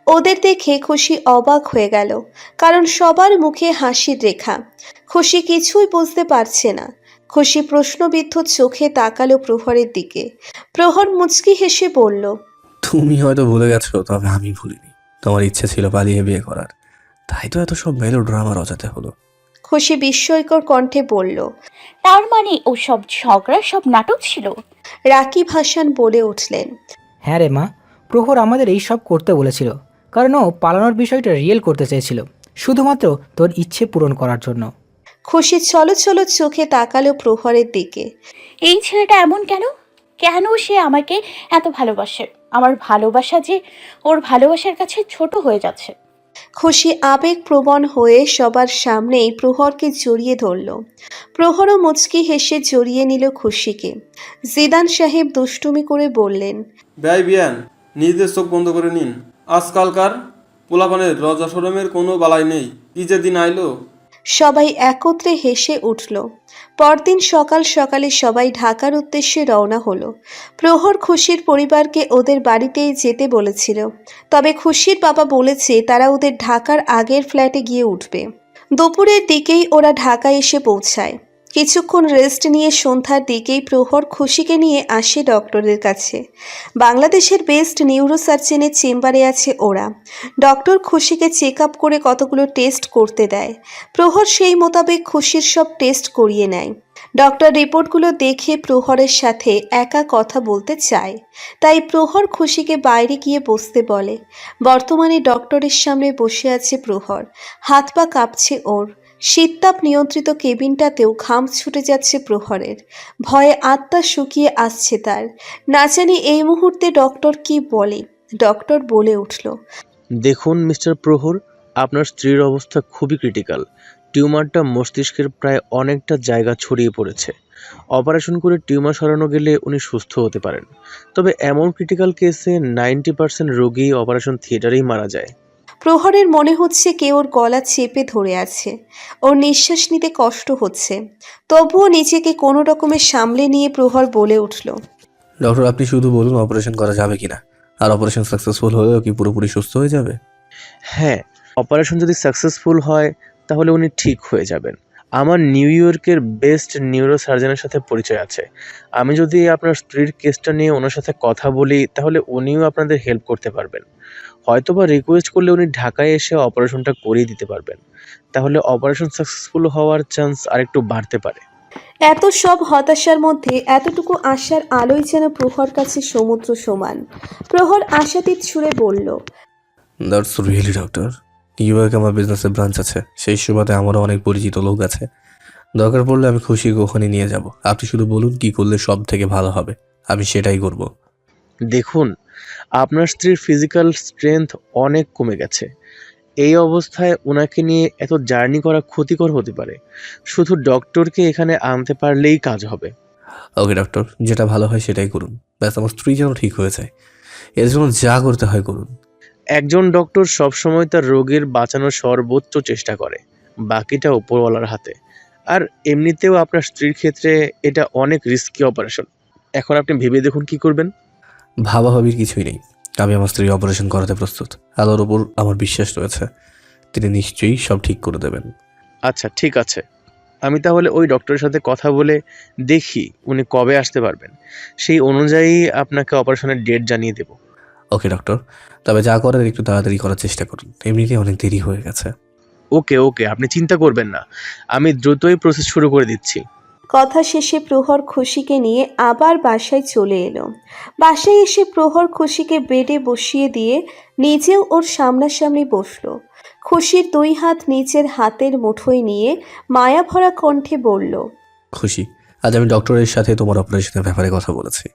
ওদের দেখে খুশি অবাক হয়ে গেল, কারণ সবার মুখে হাসির রেখা। খুশি কিছুই বুঝতে পারছে না। খুশি প্রশ্নবিদ্ধ চোখে তাকালো প্রহরের দিকে। প্রহর মুচকি হেসে বলল, তুমি হয়তো ভুলে গেছো, তবে আমি ভুলিনি। তোমার ইচ্ছে ছিল পালিয়ে বিয়ে করার, তাই তো এত সব মেলো ড্রামা রচাতে হলো। খুশি বিস্ময়কর কণ্ঠে বলল। তার মানে ও সব ঝগড়া সব নাটক ছিল? রাকিব হাসান বলে উঠলেন, হ্যাঁ রে মা, প্রহর আমাদের এই সব করতে বলেছিল, কারণ ও পালানোর বিষয়টা রিয়েল করতে চেয়েছিল, শুধুমাত্র তোর ইচ্ছে পূরণ করার জন্য। খুশি ছলো ছলো চোখে তাকালো প্রহরের দিকে। এই ছেলেটা এমন কেন? কেন সে আমাকে এত ভালোবাসে? আমার ভালোবাসা যে ওর ভালোবাসার কাছে ছোট হয়ে যাচ্ছে। খুশি আবেগপ্রবণ হয়ে সবার সামনেই প্রহরকে জড়িয়ে ধরল। প্রহরও মুচকি হেসে জড়িয়ে নিল খুশিকে। জিদান সাহেব দুষ্টুমি করে বললেন, ব্যয় বিয়ান, নিজেদের চোখ বন্ধ করে নিন। আজকালকার পোলাপানের রজা সরমের কোনো বালাই নেই। কি যে দিন আইলো। সবাই একত্রে হেসে উঠল। পরদিন সকাল সকালে সবাই ঢাকার উদ্দেশ্যে রওনা হলো। প্রহর খুশির পরিবারকে ওদের বাড়িতেই যেতে বলেছিল, তবে খুশির বাবা বলেছে তারা ওদের ঢাকার আগের ফ্ল্যাটে গিয়ে উঠবে। দুপুরের দিকেই ওরা ঢাকায় এসে পৌঁছায়। কিছুক্ষণ রেস্ট নিয়ে সন্ধ্যার দিকেই প্রহর খুশিকে নিয়ে আসে ডক্টরের কাছে। বাংলাদেশের বেস্ট নিউরোসার্জনের চেম্বারে আছে ওরা। ডক্টর খুশিকে চেক আপ করে কতগুলো টেস্ট করতে দেয়। প্রহর সেই মোতাবেক খুশির সব টেস্ট করিয়ে নেয়। ডক্টর রিপোর্টগুলো দেখে প্রহরের সাথে একা কথা বলতে চায়, তাই প্রহর খুশিকে বাইরে গিয়ে বসতে বলে। বর্তমানে ডক্টরের সামনে বসে আছে প্রহর। হাত পা কাঁপছে ওর। শীততাপ নিয়ন্ত্রিত কেবিনটাতেও ঘাম ছুটে যাচ্ছে প্রহরের। ভয়ে আত্মা শুকিয়ে আসছে তার। না জানি এই মুহূর্তে ডক্টর কি বলে। ডক্টর বলে উঠল, দেখুন মিস্টার প্রহর, আপনার স্ত্রীর অবস্থা খুবই ক্রিটিক্যাল। টিউমারটা মস্তিষ্কের প্রায় অনেকটা জায়গা ছড়িয়ে পড়েছে। অপারেশন করে টিউমার সরানো গেলে উনি সুস্থ হতে পারেন, তবে এমন ক্রিটিক্যাল কেসে 90% রোগী অপারেশন থিয়েটারেই মারা যায়। প্রহরের মনে হচ্ছে কেউ ওর গলা চেপে ধরে আছে। ওর নিঃশ্বাস নিতে কষ্ট হচ্ছে। তবুও নিজেকে কোনো রকমের সামলে নিয়ে প্রহর বলে উঠল, ডক্টর, আপনি শুধু বলুন অপারেশন করা যাবে কিনা, আর অপারেশন সাকসেসফুল হলেও কি পুরোপুরি সুস্থ হয়ে যাবে? হ্যাঁ, অপারেশন যদি সাকসেসফুল হয় তাহলে উনি ঠিক হয়ে যাবেন। আমার নিউ ইয়র্কের বেস্ট নিউরো সার্জনের সাথে পরিচয় আছে। আমি যদি আপনার স্ত্রীর কেসটা নিয়ে ওনার সাথে কথা বলি তাহলে উনিও আপনাদের হেল্প করতে পারবেন। হয়তোবা রিকোয়েস্ট করলে উনি ঢাকায় এসে অপারেশনটা করিয়ে দিতে পারবেন। তাহলে অপারেশন সাকসেসফুল হওয়ার চান্স আরেকটু বাড়তে পারে। এত সব হতাশার মধ্যে এতটুকু আশার আলোই যেন প্রহর কাছে সমুদ্র সমান। প্রহর আশাতীত সুরে বলল, দ্যাটস রিয়েলি ডক্টর। নিউ ইয়র্কে আমার বিজনেসের ব্রাঞ্চ আছে, সেই সুবাদে আমারও অনেক পরিচিত লোক আছে। দরকার পড়লে আমি খুশিকে ওখানে নিয়ে যাব। আপনি শুধু বলুন কি করলে সব থেকে ভালো হবে, আমি সেটাই করব। দেখুন, আপনার স্ত্রীর ফিজিক্যাল স্ট্রেংথ অনেক কমে গেছে। এই অবস্থায় ওনাকে নিয়ে এত জার্নি করা ক্ষতিকর হতে পারে। শুধু ডক্টরকে এখানে আনতে পারলেই কাজ হবে। ওকে ডক্টর, যেটা ভালো হয় সেটাই করুন। ব্যাস আমার স্ত্রী যেন ঠিক হয়ে যায়, এর জন্য যা করতে হয় করুন। একজন ডক্টর সবসময় তার রোগীর বাঁচানোর সর্বোচ্চ চেষ্টা করে, বাকিটা উপরওয়ালার হাতে। আর এমনিতেও আপনার স্ত্রীর ক্ষেত্রে এটা অনেক রিস্কি অপারেশন। এখন আপনি ভেবে দেখুন কি করবেন। ভাবাভাবির কিছুই নেই, আমি আমার স্ত্রী অপারেশন করাতে প্রস্তুত। আল্লাহর ওপর আমার বিশ্বাস রয়েছে, তিনি নিশ্চয়ই সব ঠিক করে দেবেন। আচ্ছা ঠিক আছে, আমি তাহলে ওই ডক্টরের সাথে কথা বলে দেখি উনি কবে আসতে পারবেন। সেই অনুযায়ী আপনাকে অপারেশনের ডেট জানিয়ে দেব। ওকে ডক্টর, তবে যা করার একটু তাড়াতাড়ি করার চেষ্টা করুন, এমনিতেই অনেক দেরি হয়ে গেছে। ওকে ওকে, আপনি চিন্তা করবেন না, আমি দ্রুতই প্রসেস শুরু করে দিচ্ছি। কথা শেষে প্রহর খুশিকে নিয়ে আবার বাসায় চলে এলো। বাসায় এসে প্রহর খুশিকে বেডে বসিয়ে দিয়ে নিজেও ওর সামনাসামনি বসলো। খুশির 2 হাত নিচের হাতের মুঠোয় নিয়ে মায়া ভরা কণ্ঠে বলল, খুশি, আজ আমি ডক্টরের সাথে তোমার অপারেশনের ব্যাপারে কথা বলেছি।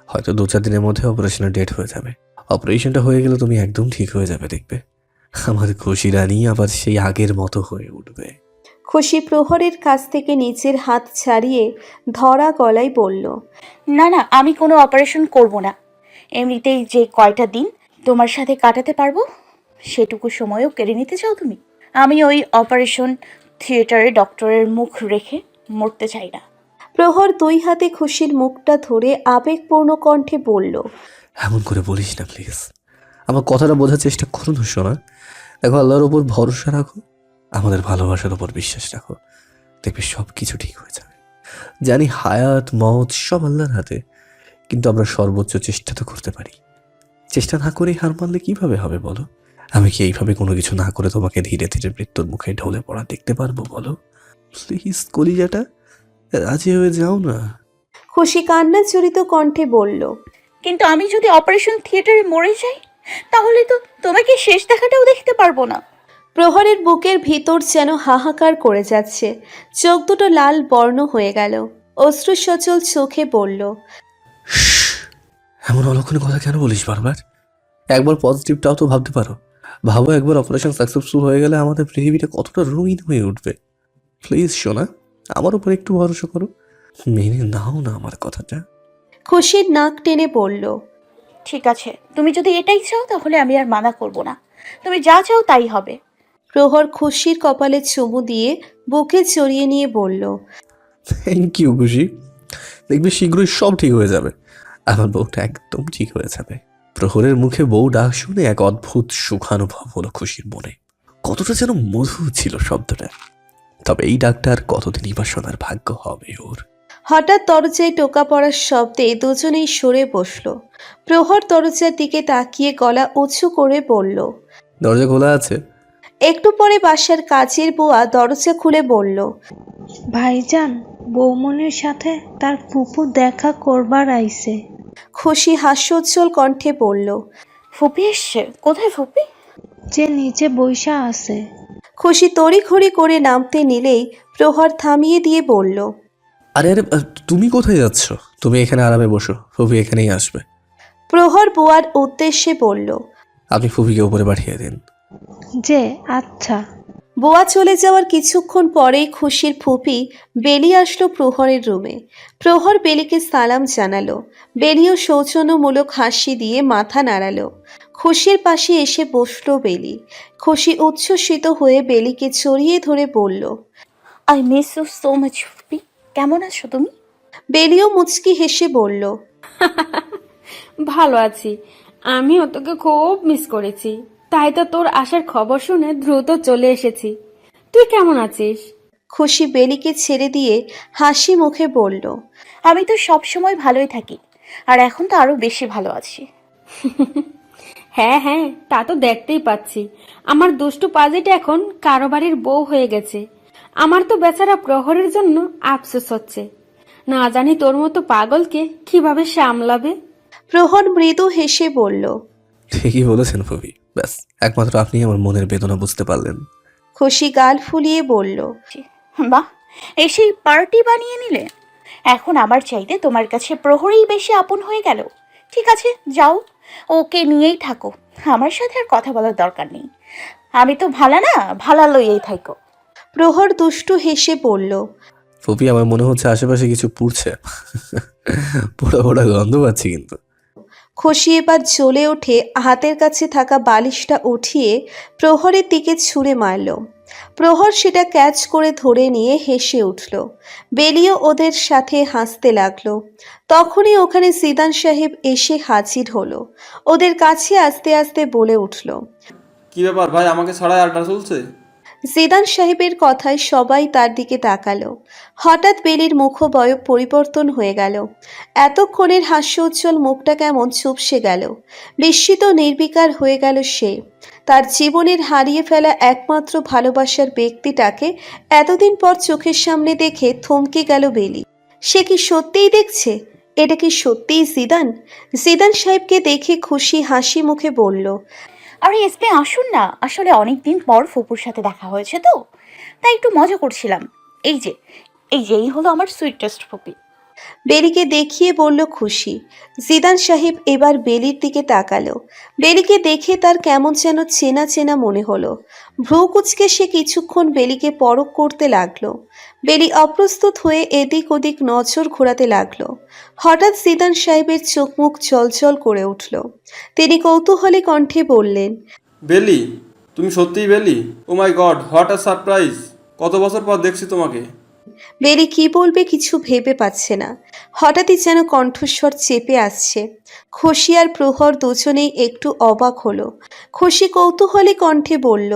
হয়তো 2-4 দিনের মধ্যে অপারেশনের ডেট হয়ে যাবে। অপারেশনটা হয়ে গেলে তুমি একদম ঠিক হয়ে যাবে, দেখবে আমার খুশি রানী আবার সেই আগের মতো হয়ে উঠবে। খুশি প্রহরের কাছ থেকে নিচের হাত ছাড়িয়ে ধরা গলায় বলল, না না, আমি কোনো অপারেশন করব না। এমনিতেই যে কয়টা দিন তোমার সাথে কাটাতে পারবো সেটুকু সময়ও কেড়ে নিতে চাও তুমি? আমি ওই অপারেশন থিয়েটারে ডক্টরের মুখ রেখে মরতে চাই না। প্রহর 2 হাতে খুশির মুখটা ধরে আবেগপূর্ণ কণ্ঠে বলল, এমন করে বলিস না প্লিজ, আমার কথাটা বোঝার চেষ্টা করো না সোনা। দেখো, আল্লাহর ওপর ভরসা রাখো, আমাদের ভালোবাসার ওপর বিশ্বাস রাখো, দেখবে সব কিছু ঠিক হয়ে যাবে। জানি হায়াত মত সব আল্লাহর হাতে, কিন্তু আমরা সর্বোচ্চ চেষ্টা তো করতে পারি। চেষ্টা না করে হার মানলে কিভাবে হবে বলো? আমি কি এইভাবে কোনো কিছু না করে তোমাকে ধীরে ধীরে মৃত্যুর মুখে ঢলে পড়া দেখতে পারবো বলো? প্লিজ কলিজাটা রাজি হয়ে যাও না। খুশি কান্না জড়িত কণ্ঠে বলল, কিন্তু আমি যদি অপারেশন থিয়েটারে মরে যাই তাহলে তো তোমাকে শেষ দেখাটাও দেখতে পারবো না। প্রহরের বুকের ভিতর যেন হাহাকার করে যাচ্ছে। চোখ দুটো লাল বর্ণ হয়ে গেল। অশ্রু সচল চোখে বলল, এমন অলক্ষণে কথা কেন বলিস বারবার? একবার পজিটিভটাও তো ভাবতে পারো। ভাবো, একবার অপারেশন সাকসেসফুল হয়ে গেলে আমাদের পৃথিবীটা কতটা রঙিন হয়ে উঠবে। প্লিজ সোনা, আমার উপর একটু ভরসা করো, মেনে নাও না আমার কথাটা। খুশির নাক টেনে বলল, ঠিক আছে, তুমি যদি এটাই চাও তাহলে আমি আর মানা করব না। তুমি যা চাও তাই হবে। প্রহর খুশির কপালে চুমু দিয়ে বুকে জড়িয়ে নিয়ে বলল, থ্যাংক ইউ খুশি, দেখবে শীঘ্রই সব ঠিক হয়ে যাবে। আমার বউটা একদম ঠিক হয়ে যাবে। প্রহরের মুখে বউ ডাক শুনে এক অদ্ভুত সুখানুভব হলো খুশির মনে। কতটা যেন মধু ছিল শব্দটা। তবে এই ডাকটা আর কতদিনই বা শোনার ভাগ্য হবে ওর। হঠাৎ দরজায় টোকা পড়ার শব্দে দুজনেই সরে বসল। প্রহর দরজার দিকে তাকিয়ে গলা উঁচু করে বলল, দরজা খোলা আছে। একটু পরে বাসার কাজের বুয়া দরজা খুলে বলল, ভাইজান, বৌমনির সাথে তার ফুপু দেখা করবার আইছে। খুশি হাস্যোজ্জ্বল কণ্ঠে বলল, ফুপি এসছে? কোথায় ফুপি? যে নিচে বইসা আছে। খুশি তড়িঘড়ি করে নামতে নিলেই প্রহর থামিয়ে দিয়ে বলল, আরে আরে, তুমি কোথায় যাচ্ছ? তুমি এখানে আরামে বসো, ফুফি এখানেই আসবে। প্রহর বুয়ার উদ্দেশ্যে বলল। আপনি ফুফিকে উপরে পাঠিয়ে দিন। যে আচ্ছা। বুয়া চলে যাওয়ার কিছুক্ষণ পরেই খুশির ফুপি বেলি আসলো প্রহরের রুমে। প্রহর বেলিকে সালাম জানালো। বেলিও সৌজন্যমূলক হাসি দিয়ে মাথা নাড়ালো। খুশির পাশে এসে বসলো বেলি। খুশি উচ্ছ্বসিত হয়ে বেলিকে জড়িয়ে ধরে বলল, I miss you so much ফুপি। কেমন আছো তুমি? বেলিও মুচকি হেসে বলল, ভালো আছি। আমিও তোকে খুব মিস করেছি, তাই তো তোর আসার খবর শুনে দ্রুত চলে এসেছি। তুই কেমন আছিস? খুশি বেলিকে ছেড়ে দিয়ে হাসি মুখে বলল, আমি তো সব সময় ভালোই থাকি, আর এখন তো আরো বেশি ভালো আছি। হ্যাঁ হ্যাঁ, তা তো দেখতেই পাচ্ছি। আমার দুষ্টু পাজিটা এখন কারোবারির বউ হয়ে গেছে। আমার তো বেচারা প্রহরের জন্য আফসোস হচ্ছে, না জানি তোর মতো পাগলকে কিভাবে সামলাবে। প্রহর মৃদু হেসে বলল, ঠিকই বলেছেন ফুফি, ব্যাস একমাত্র আপনি আমার মনের বেদনা বুঝতে পারলেন। খুশি গাল ফুলিয়ে বলল, বাহ, এসেই পার্টি বানিয়ে নিলে। এখন আমার চাইতে তোমার কাছে প্রহরেই বেশি আপন হয়ে গেল। ঠিক আছে, যাও, ওকে নিয়েই থাকো। আমার সাথে আর কথা বলার দরকার নেই। আমি তো ভালা না, ভালা লইয়েই থাকো। প্রহর দুষ্টু হেসে বলল, ফুফি, আমার মনে হচ্ছে আশেপাশে কিছু পুড়ছে। পোড়া পোড়া গন্ধ পাচ্ছি কিন্তু। খুশি এবার জ্বলে ওঠে হাতের কাছে থাকা বালিশটা উঠিয়ে প্রহরের দিকে ছুঁড়ে মারল। প্রহর সেটা ক্যাচ করে ধরে নিয়ে হেসে উঠল। বেলিও ওদের সাথে হাসতে লাগলো। তখনই ওখানে জিদান সাহেব এসে হাজির হলো। ওদের কাছে আস্তে আস্তে বলে উঠল, কি ব্যাপার ভাই, আমাকে ছাড়াই আড্ডা চলছে? জিদান সাহেবের কথায় সবাই তার দিকে তাকালো। হঠাৎ বেলির মুখবয়ব পরিবর্তন হয়ে গেল। এতক্ষণের হাস্যোজ্জ্বল মুখটা কেমন চুপসে গেল। বিস্মিত নির্বিকার হয়ে গেল সে। তার জীবনের হারিয়ে ফেলা একমাত্র ভালোবাসার ব্যক্তিটাকে এতদিন পর চোখের সামনে দেখে থমকে গেল বেলি। সে কি সত্যিই দেখছে? এটা কি সত্যিই জিদান? জিদান সাহেবকে দেখে খুশি হাসি মুখে বলল, আরে এসপি আসুন না, আসলে অনেক দিন পর ফুপুর সাথে দেখা হয়েছে তো, তাই একটু মজা করছিলাম। এই যে এই হলো আমার সুইটেস্ট ফুপি। বেলিকে দেখিয়ে বলল খুশি। জিদান সাহেব এবার বেলির দিকে তাকালো। বেলিকে দেখে তার কেমন যেন চেনা চেনা মনে হলো। ভ্রু কুচকে সে কিছুক্ষণ বেলিকে পরখ করতে লাগলো। বেলি অপ্রস্তুত হয়ে এদিক ওদিক নজর ঘোরাতে লাগলো। হঠাৎ জিদান সাহেবের চোখ মুখ চলচল করে উঠল। তিনি কৌতূহলী কণ্ঠে বললেন, বেলি, তুমি সত্যিই বেলি? ও মাই গড, হোয়াট আ সারপ্রাইজ! কত বছর পর দেখছি তোমাকে। বেলি কি বলবে কিছু ভেবে পাচ্ছে না। হঠাৎই যেন কণ্ঠস্বর চেপে আসছে। খুশি আর প্রহর দুজনেই একটু অবাক হলো। খুশি কৌতূহলী কণ্ঠে বলল,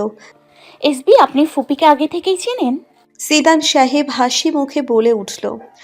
এসবি আপনি ফুপিকে আগে থেকেই চেনেন? জিদান সাহেব হাসি মুখে বলে উঠল,